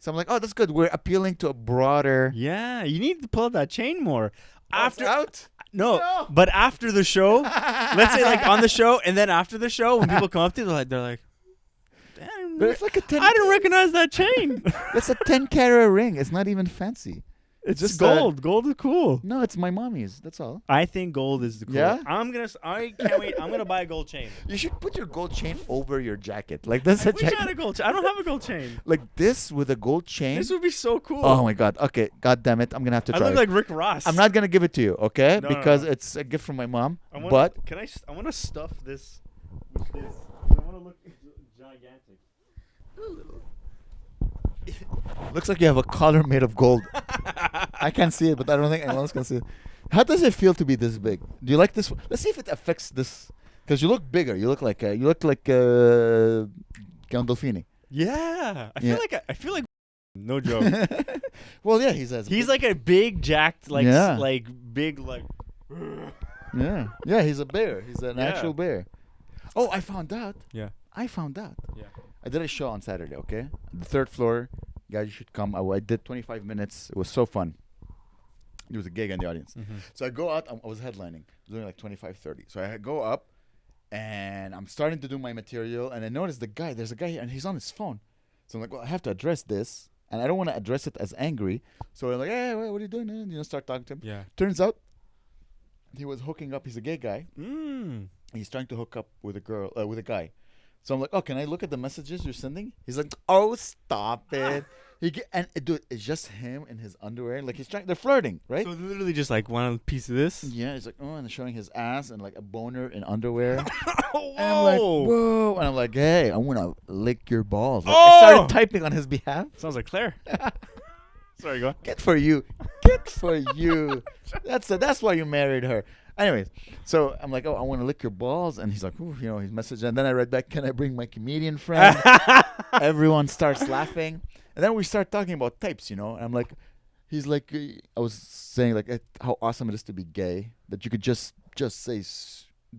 So I'm like, oh, that's good. We're appealing to a broader. Yeah. You need to pull out that chain more. After out. no, but after the show, let's say like on the show, and then after the show, when people come up to you, they're like, damn, But it's like a 10. I didn't recognize that chain. It's a 10-carat ring. It's not even fancy. It's just just gold. Gold is cool. No, it's my mommy's. That's all. I think gold is the cool. Yeah? I can't wait. I'm gonna buy a gold chain. You should put your gold chain over your jacket. Like that's I a wish I had jacket. a gold chain. I don't have a gold chain. Like this with a gold chain. This would be so cool. Oh my god. Okay. God damn it. I'm gonna have to I try. look it. like Rick Ross. I'm not gonna give it to you, okay? No, because no. it's a gift from my mom. But can I? I want to stuff this with this. I want to look gigantic. Looks like you have a collar made of gold. I can't see it, but I don't think anyone else can see it. How does it feel to be this big? Do you like this? Let's see if it affects this. Because you look bigger. You look like Gandolfini. Yeah, I Yeah. feel like no joke. Well, yeah, he's like a big jacked like Yeah. like big like. yeah, he's a bear. He's an Yeah. actual bear. Oh, I found out. Yeah. Yeah. I did a show on Saturday, okay? The third floor. Guys, you should come. I did 25 minutes. It was so fun. There was a gig in the audience. Mm-hmm. So I go out. I was headlining. I was doing like 25, 30. So I go up, and I'm starting to do my material. And I notice there's a guy here, and he's on his phone. So I'm like, well, I have to address this. And I don't want to address it as angry. So I'm like, hey, what are you doing? And, start talking to him. Yeah. Turns out he was hooking up. He's a gay guy. Mm. He's trying to hook up with a guy. So I'm like, oh, can I look at the messages you're sending? He's like, oh, stop it. Dude, it's just him in his underwear. Like they're flirting, right? So literally just like one piece of this. Yeah, he's like, oh, and showing his ass and like a boner in underwear. Whoa. And I'm like, whoa. And I'm like, hey, I want to lick your balls. Like, Oh! I started typing on his behalf. Sounds like Claire. Sorry, go on. Good for you. Good for you. That's why you married her. Anyways, so I'm like, oh, I want to lick your balls. And he's like, ooh, his message. And then I read back, can I bring my comedian friend? Everyone starts laughing. And then we start talking about types, And I'm like, he's like, I was saying like how awesome it is to be gay. That you could just say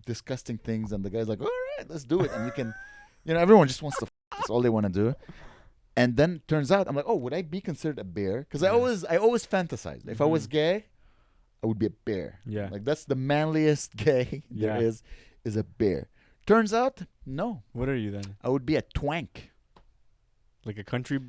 disgusting things. And the guy's like, all right, let's do it. And you can, everyone just wants to that's all they want to do. And then turns out, I'm like, oh, would I be considered a bear? Because I always fantasized. If I was gay, I would be a bear. Yeah. Like that's the manliest gay there is a bear. Turns out, no. What are you then? I would be a twank. Like a country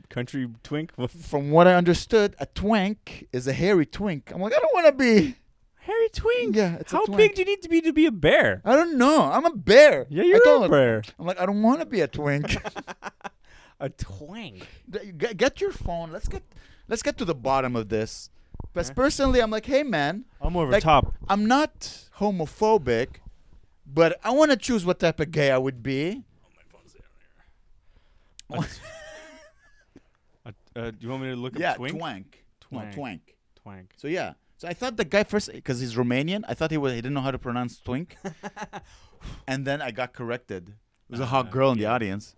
twink? From what I understood, a twank is a hairy twink. I'm like, I don't want to be. Hairy twink? Yeah, it's How a twink. big do you need to be a bear? I don't know. I'm a bear. Yeah, you're a bear. I'm like, I don't want to be a twink. A twink. Get your phone. Let's get to the bottom of this. Because personally, I'm like, hey man, I'm more of like, a top. I'm not homophobic, but I want to choose what type of gay I would be. Oh, my phone's down here. Do you want me to look up twink? Twank. No, twank. Twank. So yeah. So I thought the guy first, because he's Romanian, I thought he didn't know how to pronounce twink. And then I got corrected. There's a hot girl in the audience.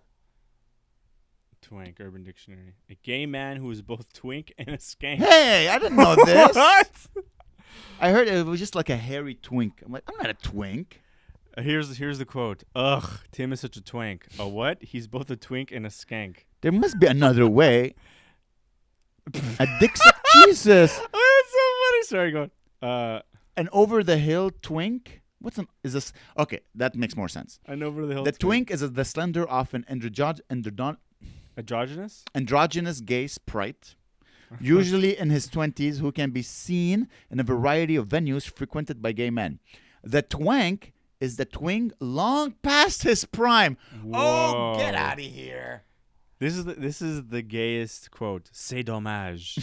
Twink, Urban Dictionary. A gay man who is both twink and a skank. Hey, I didn't know this. What? I heard it was just like a hairy twink. I'm like, I'm not a twink. Here's the quote. Ugh, Tim is such a twink. A what? He's both a twink and a skank. There must be another way. A Dixie Jesus. Oh, that's so funny. Sorry, go on. An over the hill twink. Is this? Okay, that makes more sense. An over the hill. The twink is the slender, often androgynous gay sprite, usually in his 20s, who can be seen in a variety of venues frequented by gay men. The twank is the twink long past his prime. Whoa. Oh, get out of here. This is the gayest quote. C'est dommage.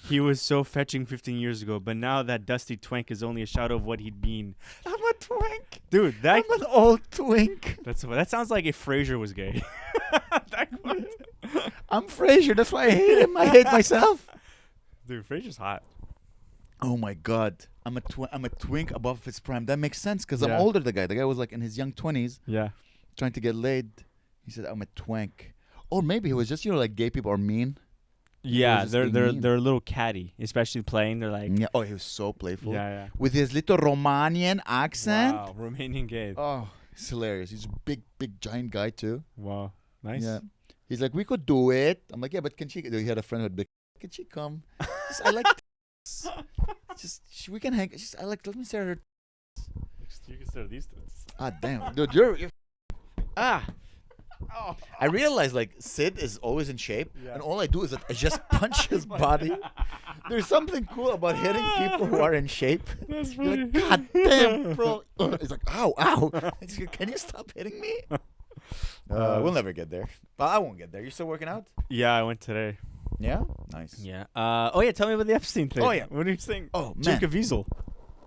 He was so fetching 15 years ago, but now that dusty twink is only a shadow of what he'd been. I'm a twink. Dude, I'm an old twink. that sounds like if Frasier was gay. That quote. I'm Frasier. That's why I hate him. I hate myself. Dude, Frasier's hot. Oh my God. I'm a twink above his prime. That makes sense because I'm Yeah. older than the guy. The guy was like in his young 20s Yeah. trying to get laid. He said, I'm a twank. Or maybe he was just, like gay people are mean. Yeah, just they're being mean. a little catty, especially playing. They're like, Yeah. Oh, he was so playful. yeah. With his little Romanian accent. Wow, Romanian gay. Oh, it's hilarious. He's a big, giant guy too. Wow, nice. Yeah. He's like, we could do it. I'm like, yeah, but can she? He had a friend who had big. Can she come? I like. We can hang. Let me stare at her. You can start these things. Ah, damn, dude, you're ah. Oh. I realized like Sid is always in shape, Yeah. and all I do is I just punch his body. There's something cool about hitting people who are in shape. That's You're funny. like, God damn, bro. It's like, ow. It's like, can you stop hitting me? We'll never get there. I won't get there. You still working out? Yeah, I went today. Yeah. Nice. Yeah. Oh yeah, tell me about the Epstein thing. Oh, yeah. What do you think? Oh Jim man. Caviezel.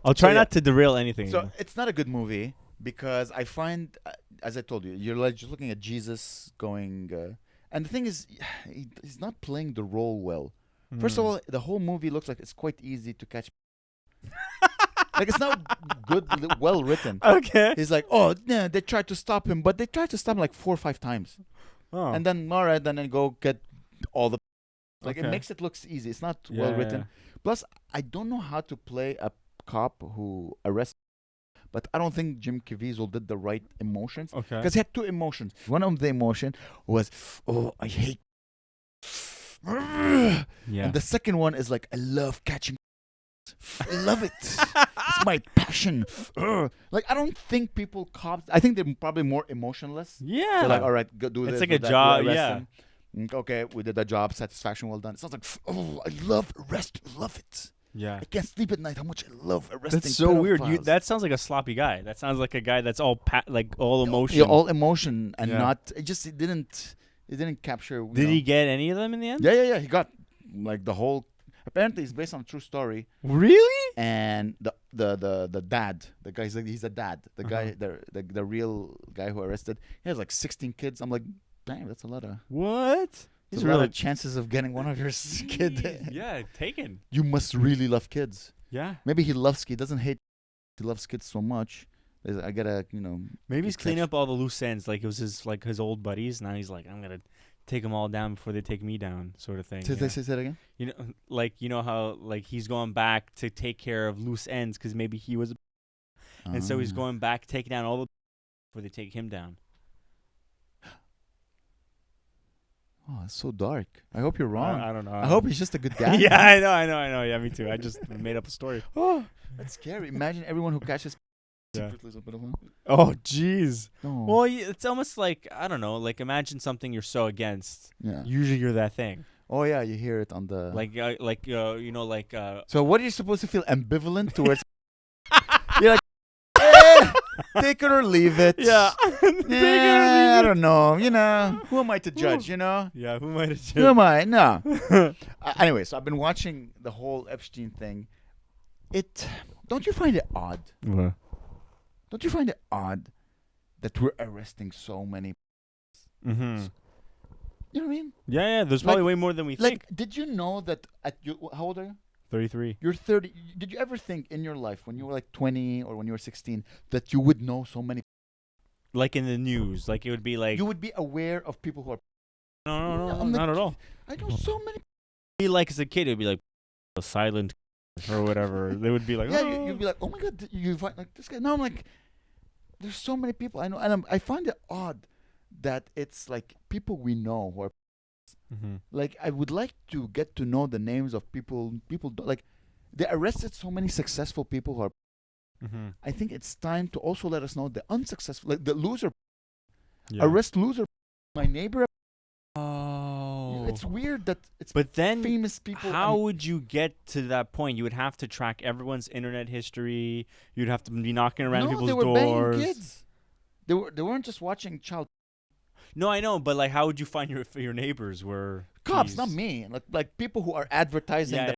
I'll try So, not to derail anything. So it's not a good movie because I find, as I told you, you're like just looking at Jesus going, and the thing is, he's not playing the role well. First of all, the whole movie looks like it's quite easy to catch. Like it's not good, well written. Okay. He's like, oh, no, they tried to stop him, but they tried to stop him like 4 or 5 times, Oh. and then all right, then go get all the. Like it Okay. makes it look easy. It's not Yeah, well written. yeah. Plus, I don't know how to play a cop who arrests. But I don't think Jim Caviezel did the right emotions. Okay. Because he had 2 emotions. One of the emotion was, oh, I hate. Yeah. And the second one is like, I love catching. I love it. It's my passion. Like, I don't think cops, I think they're probably more emotionless. Yeah. They're like, all right, go do It's this. like do a that, job, we'll arrest yeah. him. Okay, we did the job. Satisfaction, well done. It sounds like, oh, I love arrest. Love it. Yeah. I can't sleep at night. How much I love arresting. That's so weird. pedophiles. That sounds like a sloppy guy. That sounds like a guy that's all all emotion. Yeah, all emotion and Yeah. not. It just it didn't. He didn't capture. Did he get any of them in the end? Yeah. He got like the whole. Apparently, it's based on a true story. Really? And the dad, the guy, he's a dad. The guy, the real guy who arrested, he has like 16 kids. I'm like, damn, that's a lot of. What? There's a lot of chances of getting one of your kids. Yeah, taken. You must really love kids. Yeah. Maybe he loves kids. He doesn't hate. He loves kids so much. I gotta, Maybe he's cleaning up all the loose ends. Like it was his old buddies. Now he's like, I'm gonna take them all down before they take me down, sort of thing. Say that again. You know how like he's going back to take care of loose ends because maybe he was, and so he's going back taking down all the before they take him down. Oh, it's so dark. I hope you're wrong. I don't know. I hope he's just a good guy. Yeah, I know. Yeah, me too. I just made up a story. Oh, that's scary. Imagine everyone who catches. Yeah. Secretly. Oh, jeez. No. Well, it's almost like, I don't know, like imagine something you're so against. Yeah. Usually you're that thing. Oh yeah, you hear it on the. So what are you supposed to feel ambivalent towards? You're like, take it or leave it. Yeah. I don't know. Who am I to judge? Yeah, who am I to judge? Who am I? No. Anyway, so I've been watching the whole Epstein thing. Don't you find it odd? What? Don't you find it odd that we're arresting so many? Mm-hmm. You know what I mean? Yeah. There's probably way more than we think. Did you know that how old are you? 33. You're 30. Did you ever think in your life when you were like 20 or when you were 16 that you would know so many? Like in the news, like it would be like you would be aware of people who are. No, not at all. I know so many. Be like as a kid, it would be like a silent or whatever. They would be like, yeah, you'd be like, oh my god, you find like this guy. Now I'm like, there's so many people I know, and I find it odd that it's like people we know who are. Mm-hmm. Like I would like to get to know the names of people. People like they arrested so many successful people who are. Mm-hmm. I think it's time to also let us know the unsuccessful, like the loser. Yeah. Arrest loser. My neighbor. Oh. It's weird that it's. But then, famous people. How would you get to that point? You would have to track everyone's internet history. You'd have to be knocking around people's they were doors. Banging kids. They weren't just watching child. No, I know, but like, how would you find your neighbors were cops? Not me. Like people who are advertising.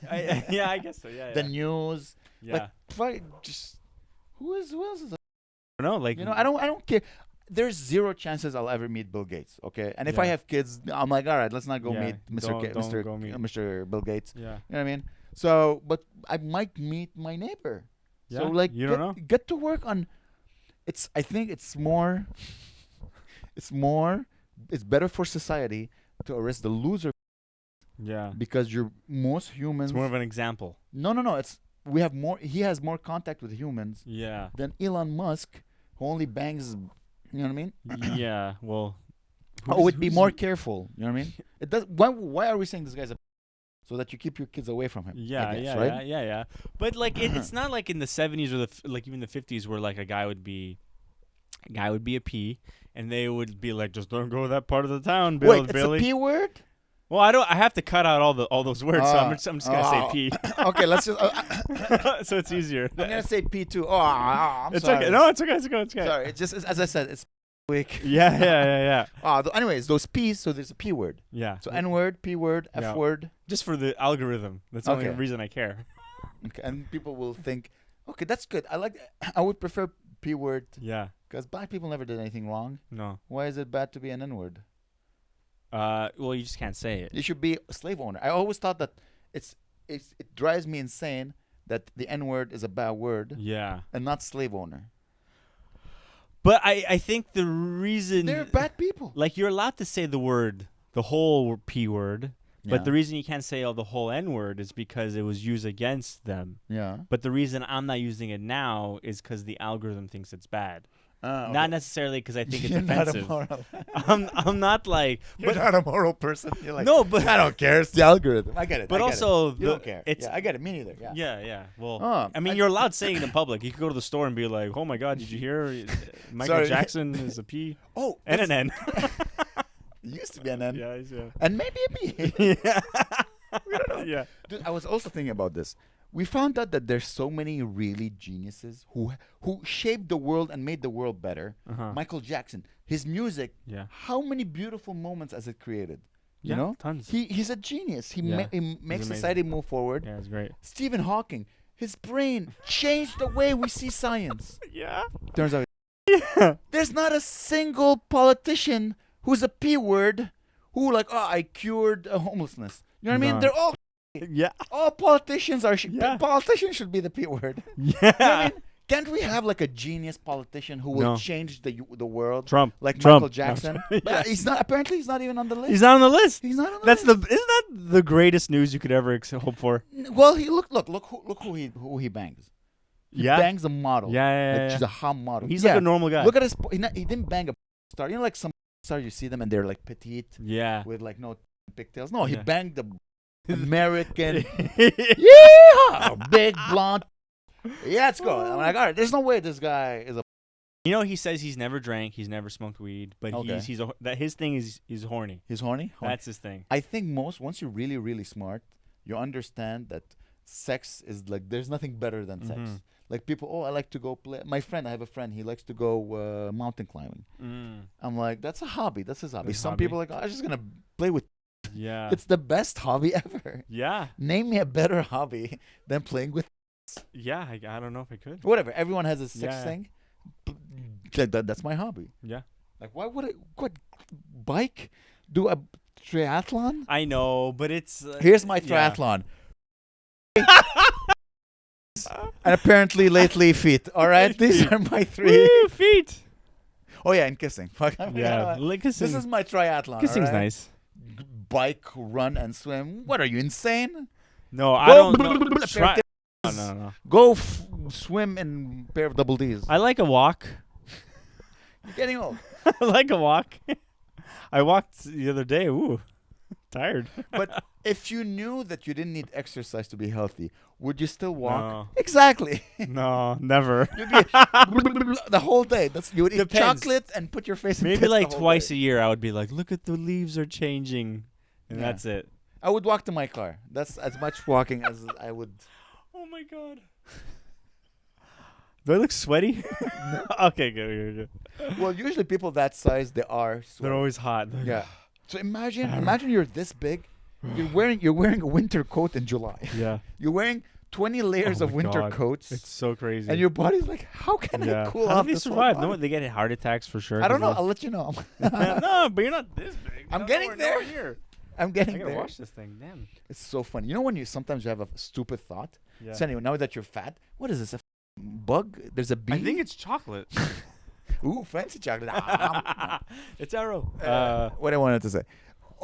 Yeah, I guess so. Yeah. The news. Yeah. Like, who else is? I don't know. Like, I don't care. There's zero chances I'll ever meet Bill Gates. Okay, and if I have kids, I'm like, all right, let's not go meet Mr. Bill Gates. Yeah. You know what I mean? So, but I might meet my neighbor. Yeah. So like, you don't know. Get to work on. I think it's more. It's better for society to arrest the loser. Yeah. Because most humans. It's more of an example. No. We have more. He has more contact with humans. Yeah. Than Elon Musk, who only bangs. You know what I mean? Yeah. Well. Would be more careful. You know what I mean? It does. Why are we saying this guy's a? So that you keep your kids away from him. Yeah. But like, it's not like in the 70s or like even the 50s where like a guy would be a P, and they would be like, just don't go to that part of the town, Billy. Wait, it's a P word? Well, I have to cut out all those words, so I'm just gonna say P. Okay, let's just. So it's easier. I'm gonna say P too. I'm it's sorry. Okay. No, it's okay. Sorry, it's just as I said, it's week. Yeah. Anyways, those P's. So there's a P word. Yeah. So N word, P word, F word. Just for the algorithm. That's the only reason I care. Okay, and people will think, okay, that's good. I would prefer P word. Yeah. Because black people never did anything wrong. No. Why is it bad to be an N word? Well, you just can't say it. You should be a slave owner. I always thought that it drives me insane that the N word is a bad word. Yeah. And not slave owner. But I think the reason they're bad people. Like you're allowed to say the whole P word, but the reason you can't say the whole N word is because it was used against them. Yeah. But the reason I'm not using it now is because the algorithm thinks it's bad. Okay. Not necessarily because I think it's You're offensive. Not a moral. I'm not like. You're not a moral person. You're like, no, but I don't care. It's the algorithm. I get it. But also, you don't care. I get it. Me neither. Yeah. Yeah. Well, I mean, you're allowed saying it in public. You could go to the store and be like, "Oh my God, did you hear Michael Jackson is a P? Oh, and an N." It used to be an N. Yeah. And maybe a P. Yeah. We don't know. Yeah. Dude, I was also thinking about this. we found out that there's so many really geniuses who shaped the world and made the world better. Michael Jackson, his music, how many beautiful moments has it created? You know, tons. He's a genius. He makes society move forward. Yeah, it's great. Stephen Hawking, his brain changed the way we see science. Yeah. Turns out, Yeah. there's not a single politician who's a P word who like, oh, I cured homelessness. You know what I mean? They're all all politicians are politicians should be the P word. Yeah. You know what I mean? Can't we have like a genius politician who will change the world? Trump. Like Trump. Michael Jackson. But he's not. Apparently, he's not even on the list. He's not on the list. He's not on the That's list. isn't that the greatest news you could ever hope for? Well, he look who he bangs. He bangs a model. Yeah. She's a hot model. He's like a normal guy. Look at his. He didn't bang a star. You know, like some stars you see them and they're like petite. Yeah. With like no pigtails. No, he banged the American. Big blonde. Yeah, let's go. I'm like, all right. There's no way this guy is a. You know, he says he's never drank, he's never smoked weed, but that his thing is he's horny. He's horny. That's his thing. I think once you're really really smart, you understand that sex is like there's nothing better than sex. Like people, oh, I like to go play. My friend, I have a friend. He likes to go mountain climbing. I'm like, that's a hobby. That's his hobby. Some people are like, oh, I'm just gonna play with. Yeah. It's the best hobby ever. Yeah. Name me a better hobby than playing with. Yeah, I don't know if I could. Whatever. Everyone has a sex thing. That's my hobby. Yeah. Like, why would what bike do a triathlon? I know, but it's here's my triathlon. And apparently lately feet. All right, these are my 3. Woo, feet. Oh yeah, and kissing. Fuck. Yeah, kissing. This is my triathlon. Kissing's right? nice. Bike, run, and swim. What are you insane? No, I don't know. No. Go swim in a pair of double D's. I like a walk. You're getting old. I like a walk. I walked the other day. Ooh, tired. But if you knew that you didn't need exercise to be healthy, would you still walk? No. Exactly. No, never. You'd be the whole day. You would eat chocolate and put your face in maybe piss like the twice day. a year. I would be like, look at the leaves are changing, and that's it. I would walk to my car. That's as much walking as I would. Oh my god. Do I look sweaty? Okay, good. Well, usually people that size, they are sweaty. They're always hot. Yeah. So imagine you're this big. You're wearing a winter coat in July. Yeah. You're wearing 20 layers of winter coats. It's so crazy. And your body's like, how can I cool How off do they this survive? whole No, body? they get heart attacks for sure. I don't know. I'll let you know. No, but you're not this big. I'm getting there. Here. I'm getting I gotta there. watch this thing. Damn. It's so funny. You know when sometimes you have a stupid thought? Yeah. So anyway, now that you're fat, what is this? A bug? There's a bee? I think it's chocolate. Ooh, fancy chocolate. It's arrow. What I wanted to say.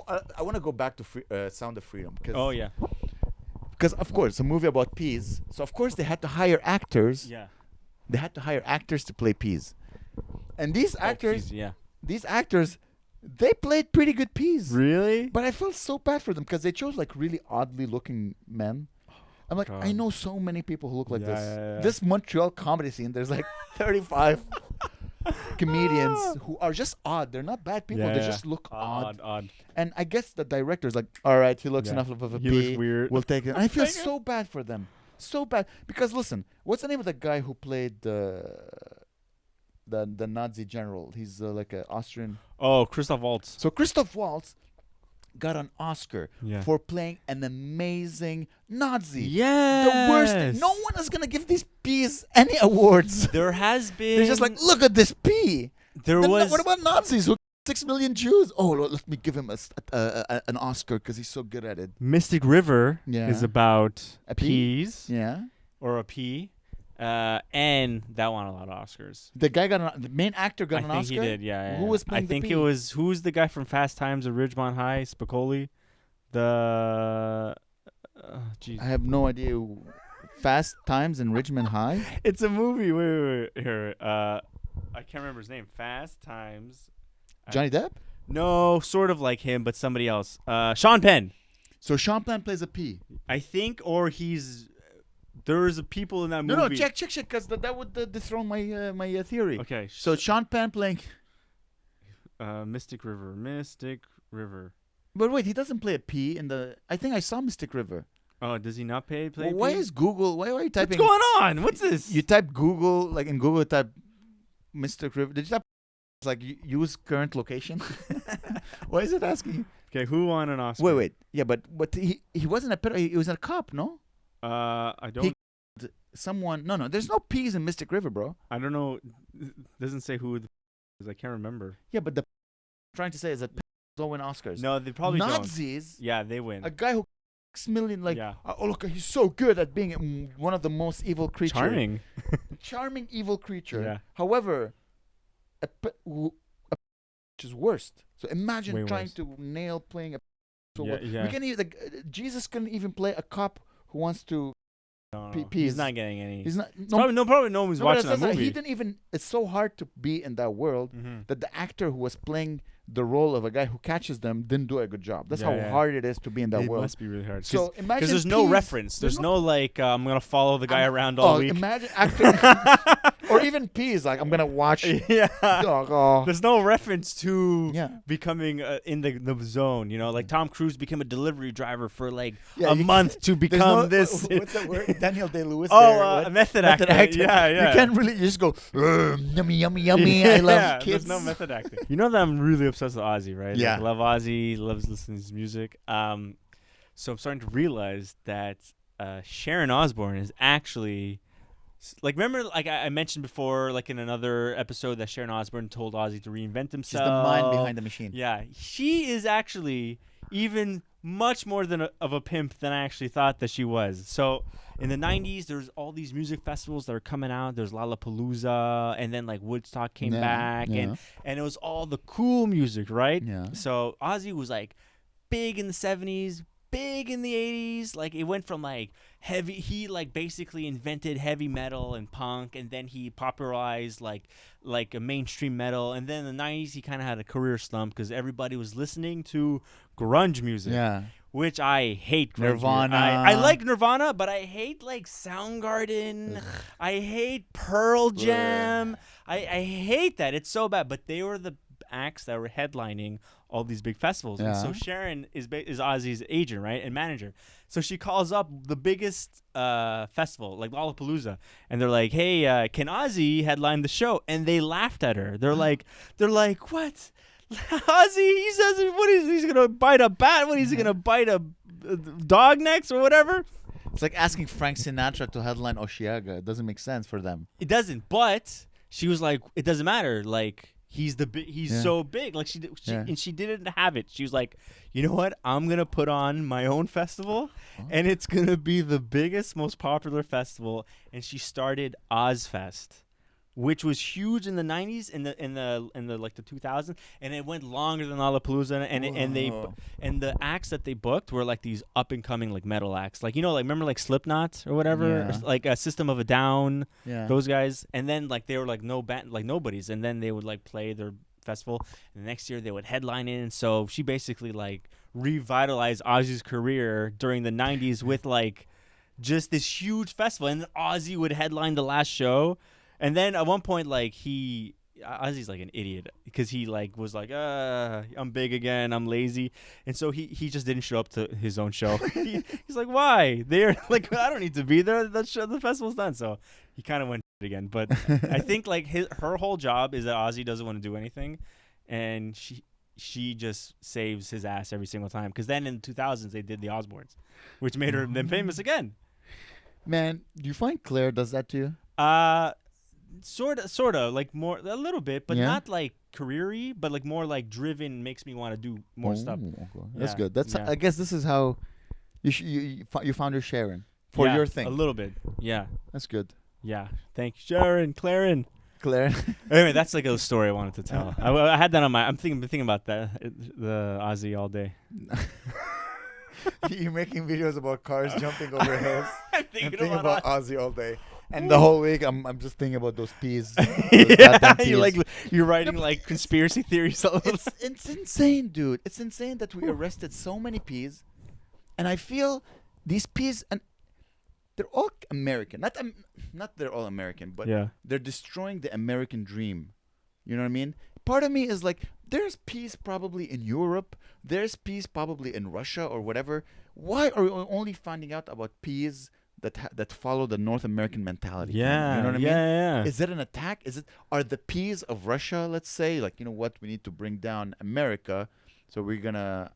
I want to go back to Sound of Freedom. Oh, yeah. Because, of course, a movie about peas. So, of course, they had to hire actors. Yeah. They had to hire actors to play peas. And these actors, they played pretty good peas. Really? But I felt so bad for them because they chose like really oddly looking men. I'm like, I know so many people who look like this. Yeah. This Montreal comedy scene, there's like 35 comedians who are just odd. They're not bad people. They just look odd. And I guess the director's like, all right, he looks enough of a he pea. looks weird. We'll take it. And I feel so bad for them. So bad. Because listen, what's the name of the guy who played the Nazi general? He's like an Austrian. Oh, Christoph Waltz. So Christoph Waltz got an Oscar Yeah. for playing an amazing Nazi. Yes. The worst thing. No one is going to give these peas any awards. There has been. They're just like, look at this pea. Was. What about Nazis who 6 million Jews? Oh, let me give him an Oscar because he's so good at it. Mystic River is about a pea? peas. Yeah. Or a pea. And that won a lot of Oscars. The guy the main actor got an Oscar? I think he did, yeah. Who was playing I think the pea? it was, who's the guy from Fast Times at Ridgemont High? Spicoli? I have no idea. Fast Times in Ridgemont High? It's a movie. Wait. Here. I can't remember his name. Fast Times. Johnny Depp? No, sort of like him, but somebody else. Sean Penn. So Sean Penn plays a pea. I think, or he's... There's people in that movie. No, check, because that would dethrone my theory. Okay. So Sean Penn playing... Mystic River. But wait, he doesn't play a pea in the... I think I saw Mystic River. Oh, does he not play Well, why peas? is Google? Why are you typing? What's going on? What's this? You type Google, like in Google, you type Mr. Crib. Did you type like use current location? Why is it asking you? Okay, who won an Oscar? Wait. Yeah, but he wasn't a pedo. He was a cop, no? I don't. Someone. No. There's no peas in Mystic River, bro. I don't know. It doesn't say who the is. I can't remember. Yeah, but the trying to say is that don't win Oscars. No, they probably don't. Nazis. Yeah, they win. A guy who million like Yeah. oh look, he's so good at being one of the most evil creatures. Charming evil creature. Yeah. However, which is worst. So imagine Way trying worse. to nail playing a. So Yeah, yeah. we can even Jesus couldn't even play a cop who wants to. No, peas. he's not getting any. He's not. Probably no one was watching that movie. He didn't even. It's so hard to be in that world Mhm. that the actor who was playing the role of a guy who catches them didn't do a good job. That's Yeah, how yeah. hard it is to be in that It world. must be really hard. So imagine Because there's no peas- reference. There's no like I'm gonna follow the guy around all Oh, week. imagine actor, or even peas. Like I'm gonna watch. Yeah. Oh, There's no reference to yeah. becoming in the zone. You know, like Tom Cruise became a delivery driver for like Yeah, a you month to There's become no- this. What's that word? Daniel Day-Lewis. Oh, a method actor. Yeah. You can't really. You just go yummy, yummy. I love Yeah, kids. there's no method acting. You know that I'm really obsessed with Ozzy, right? Yeah. Like, love Ozzy, loves listening to his music. So I'm starting to realize that Sharon Osbourne is actually like, remember, like I mentioned before, like in another episode, that Sharon Osbourne told Ozzy to reinvent She's himself. the mind behind the machine. Yeah, she is actually even much more of a pimp than I actually thought that she was. So in the 90s, there's all these music festivals that are coming out. There's Lollapalooza, and then like Woodstock came back, and it was all the cool music, right? Yeah. So Ozzy was like big in the 70s, big in the 80s. Like it went from like heavy, he like basically invented heavy metal and punk, and then he popularized like a mainstream metal. And then in the 90s, he kind of had a career slump because everybody was listening to grunge music. Yeah. Which I hate. Grunge Nirvana. I like Nirvana, but I hate like Soundgarden. I hate Pearl Jam. I hate that. It's so bad. But they were the acts that were headlining all these big festivals. And so Sharon is Ozzy's agent, right, and manager. So she calls up the biggest festival, like Lollapalooza, and they're like, "Hey, can Ozzy headline the show?" And they laughed at her. They're like, "What? Ozzy? He says he's gonna bite a bat? What? He's gonna bite a dog next or whatever?" It's like asking Frank Sinatra to headline Osheaga. It doesn't make sense for them. It doesn't. But she was like, "It doesn't matter. Like." He's so big. Like and she didn't have it. She was like, you know what? I'm gonna put on my own festival, and it's gonna be the biggest, most popular festival. And she started Ozfest, which was huge in the 90s, in the like the 2000s, and it went longer than Lollapalooza. And the acts that they booked were like these up and coming like metal acts, like remember like Slipknot or whatever, or like a System of a Down, those guys. And then like they were like no band, like nobodies, and then they would like play their festival, and the next year they would headline it. And so she basically like revitalized Ozzy's career during the 90s with like just this huge festival, and then Ozzy would headline the last show. And then at one point, like Ozzy's like an idiot because he like was like, I'm big again, I'm lazy, and so he just didn't show up to his own show. He's like, why? They're like, I don't need to be there. The festival's done. So he kind of went again. But I think like her whole job is that Ozzy doesn't want to do anything, and she just saves his ass every single time. Because then in the 2000s they did the Osbournes, which made them famous again. Man, do you find Claire does that to you? Sort of, like more a little bit, but not like career-y, but like more like driven, makes me want to do more stuff. Okay. That's Yeah, good. That's yeah. I guess this is how you found your Sharon for your thing. A little bit. Yeah. That's good. Yeah. Thank you, Sharon, Claren. Claire. Anyway, that's like a story I wanted to tell. I had that on my. I'm thinking about that the Ozzy all day. You're making videos about cars jumping over hills. I'm and thinking thinking about about Ozzy all day. And the whole week, I'm just thinking about those peas. Yeah, you're writing like conspiracy theories. It's insane, dude. It's insane that we arrested so many peas, and I feel these peas, and they're all American. Not they're all American, but they're destroying the American dream. You know what I mean? Part of me is like, there's peas probably in Europe. There's peas probably in Russia or whatever. Why are we only finding out about peas that follow the North American mentality? kinda? Yeah. You know what I mean? Yeah. Is it an attack? Are the peas of Russia, let's say, like, you know what, we need to bring down America, so we're gonna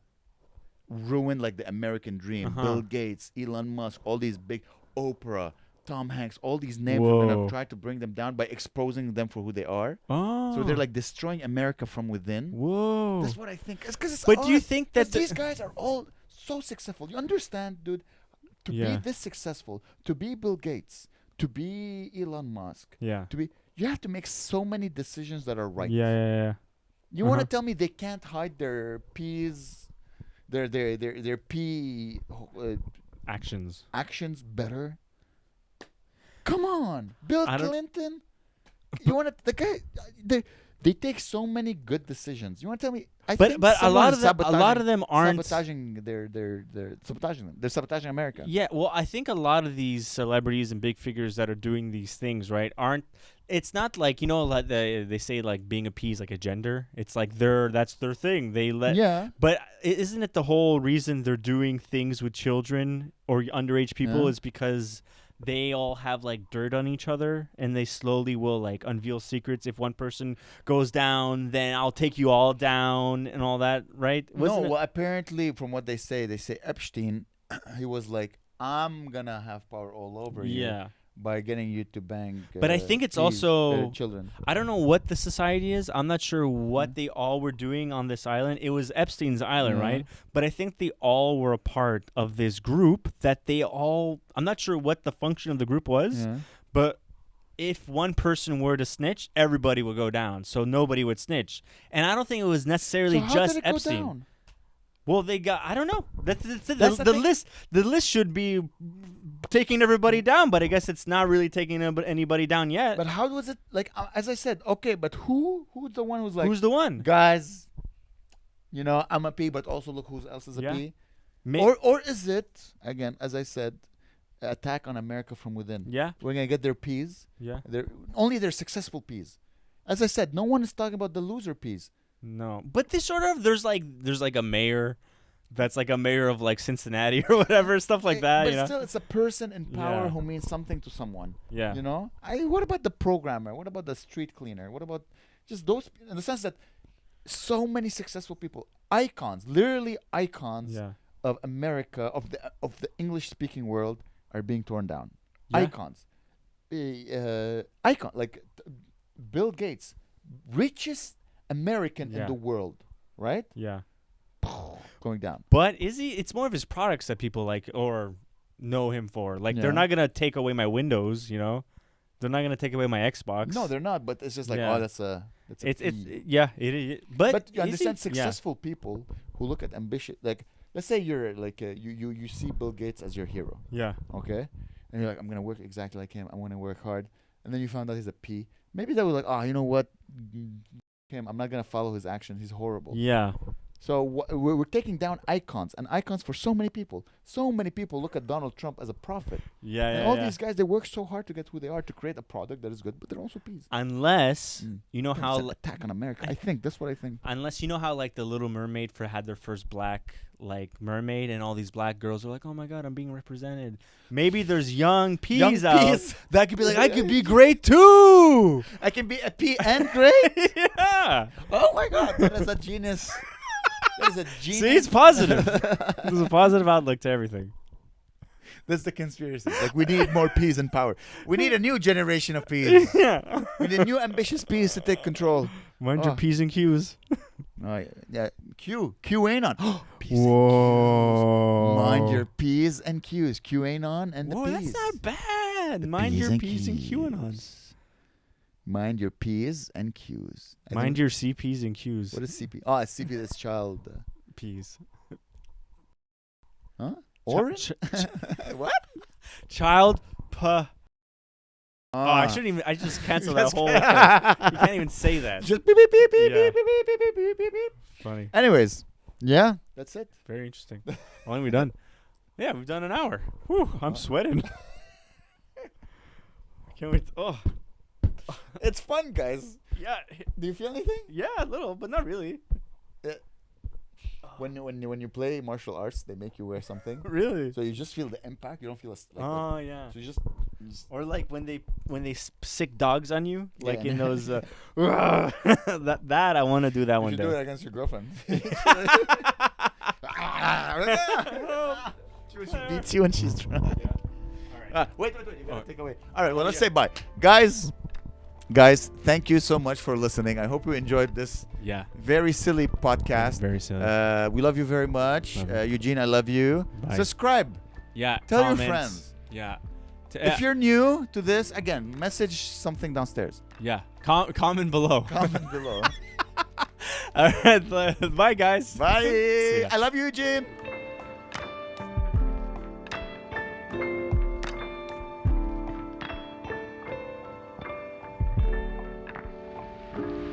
ruin like the American dream. Uh-huh. Bill Gates, Elon Musk, all these big Oprah, Tom Hanks, all these names. We're gonna Whoa. try to bring them down by exposing them for who they are. Oh. So they're like destroying America from within. Whoa. That's what I think. It's because it's But do you odd, think 'cause that these guys are all so successful? You understand, dude? To Yeah. be this successful, to be Bill Gates, to be Elon Musk, Yeah. you have to make so many decisions that are right. Yeah. You want to Uh-huh. tell me they can't hide their peas, their pea Actions. actions better? Come on, Bill I don't- Clinton. You want to the guy? They take so many good decisions. You want to tell me? I think But a someone lot is of them aren't. sabotaging they're sabotaging them. They're sabotaging America. Yeah, well, I think a lot of these celebrities and big figures that are doing these things, right, aren't. It's not like, you know, like they say like being a P is like a gender. It's like that's their thing. They let. Yeah. But isn't it the whole reason they're doing things with children or underage people Yeah. is because they all have like dirt on each other, and they slowly will like unveil secrets. If one person goes down, then I'll take you all down and all that, right? Wasn't it- Well, apparently, from what they say Epstein, he was like, I'm gonna have power all over you yeah. by getting you to bang. But I think it's these, also- children. I don't know what the society is. I'm not sure what Mhm. they all were doing on this island. It was Epstein's island, Yeah. right? But I think they all were a part of this group that they all. I'm not sure what the function of the group was, Yeah. but if one person were to snitch, everybody would go down. So nobody would snitch. And I don't think it was necessarily So how just did it go Epstein. down? Well, they got. I don't know. That's the That's the thing. list. The list should be taking everybody down, but I guess it's not really taking anybody down yet. But how was it like? As I said, okay, but who's the one who's like, Who's the one? guys? You know, I'm a P, but also look who else is a Yeah. P. Ma- Or is it again, as I said, attack on America from within? yeah, We're gonna get their P's. yeah. They're only their successful P's. As I said, no one is talking about the loser P's. No, but this sort of there's like a mayor, that's like a mayor of like Cincinnati or whatever, stuff like that. But You know? still, it's a person in power Yeah. who means something to someone. Yeah. You know, what about the programmer? What about the street cleaner? What about just those? In the sense that so many successful people, icons, literally icons Yeah. of America, of the English speaking world, are being torn down. Yeah. Icons, icon like Bill Gates, richest American in Yeah. the world, right? Yeah. Going down. But is he? It's more of his products that people like or know him for. Like Yeah. they're not gonna take away my Windows. You know, they're not gonna take away my Xbox. No, they're not. But it's just like, Yeah. oh, that's a It's P. yeah. It but But you is he- understand yeah. successful people who look at ambition, like let's say you're like you see Bill Gates as your hero, Yeah. okay, and you're like, I'm gonna work exactly like him. I'm gonna work hard, and then you found out he's a P. Maybe they were like, oh, you know what, him. I'm not gonna follow his action. He's horrible. Yeah. So we're taking down icons, and icons for so many people. So many people look at Donald Trump as a prophet. Yeah. And Yeah. all yeah. these guys, they work so hard to get who they are, to create a product that is good, but they're also P's. Unless Mm. you know It's how an attack on America. I think that's what I think. Unless you know how like the Little Mermaid had their first black like mermaid, and all these black girls are like, oh my god, I'm being represented. Maybe there's young peas out peas. that could be like, I could be great too. I can be a P and great. Yeah. Oh my god, that is a genius. That is a genius. See, it's positive. There's a positive outlook to everything. That's the conspiracy. Like, we need more P's in power. We need a new generation of P's. Yeah. We need new ambitious P's to take control. Mind your Oh. P's and Q's. Oh, yeah. Q ain't on. P's Whoa. Mind your P's and Q's. Q ain't on and the Whoa, P's. that's not bad. The Mind your and P's and Q's. Qs. Mind your P's and Q's. I Mind think- your CP's and Q's. What is CP? Oh, it's CP. That's child. P's? Huh? Orange? What? Child Oh, I shouldn't even. I just canceled that That's- whole thing. You can't even say that. Just beep beep beep beep Yeah. beep beep beep beep beep beep beep. Funny. Anyways, yeah, that's it. Very interesting. How long have we done? Yeah, we've done an hour. Whew, I'm sweating. Can't wait. Oh, It's fun, guys. yeah. Do you feel anything? Yeah, a little, but not really. when you play martial arts, they make you wear something. Really? So you just feel the impact. You don't feel like Oh yeah. so you just Or like when they sick dogs on you, Yeah, like in no. those. That I want to do that you one should day. do it against your girlfriend. She beats you when she's drunk. Wait. You gotta take away. All right. Well, let's say bye, guys. Guys, thank you so much for listening. I hope you enjoyed this Yeah. very silly podcast. Very silly. We love you very much. Love you. Eugene, I love you. Bye. Subscribe. Yeah. Tell your comments. friends. Yeah. If you're new to this, again, message something downstairs. Yeah. Comment below. Comment below. All right. Bye, guys. Bye. See ya. I love you, Eugene.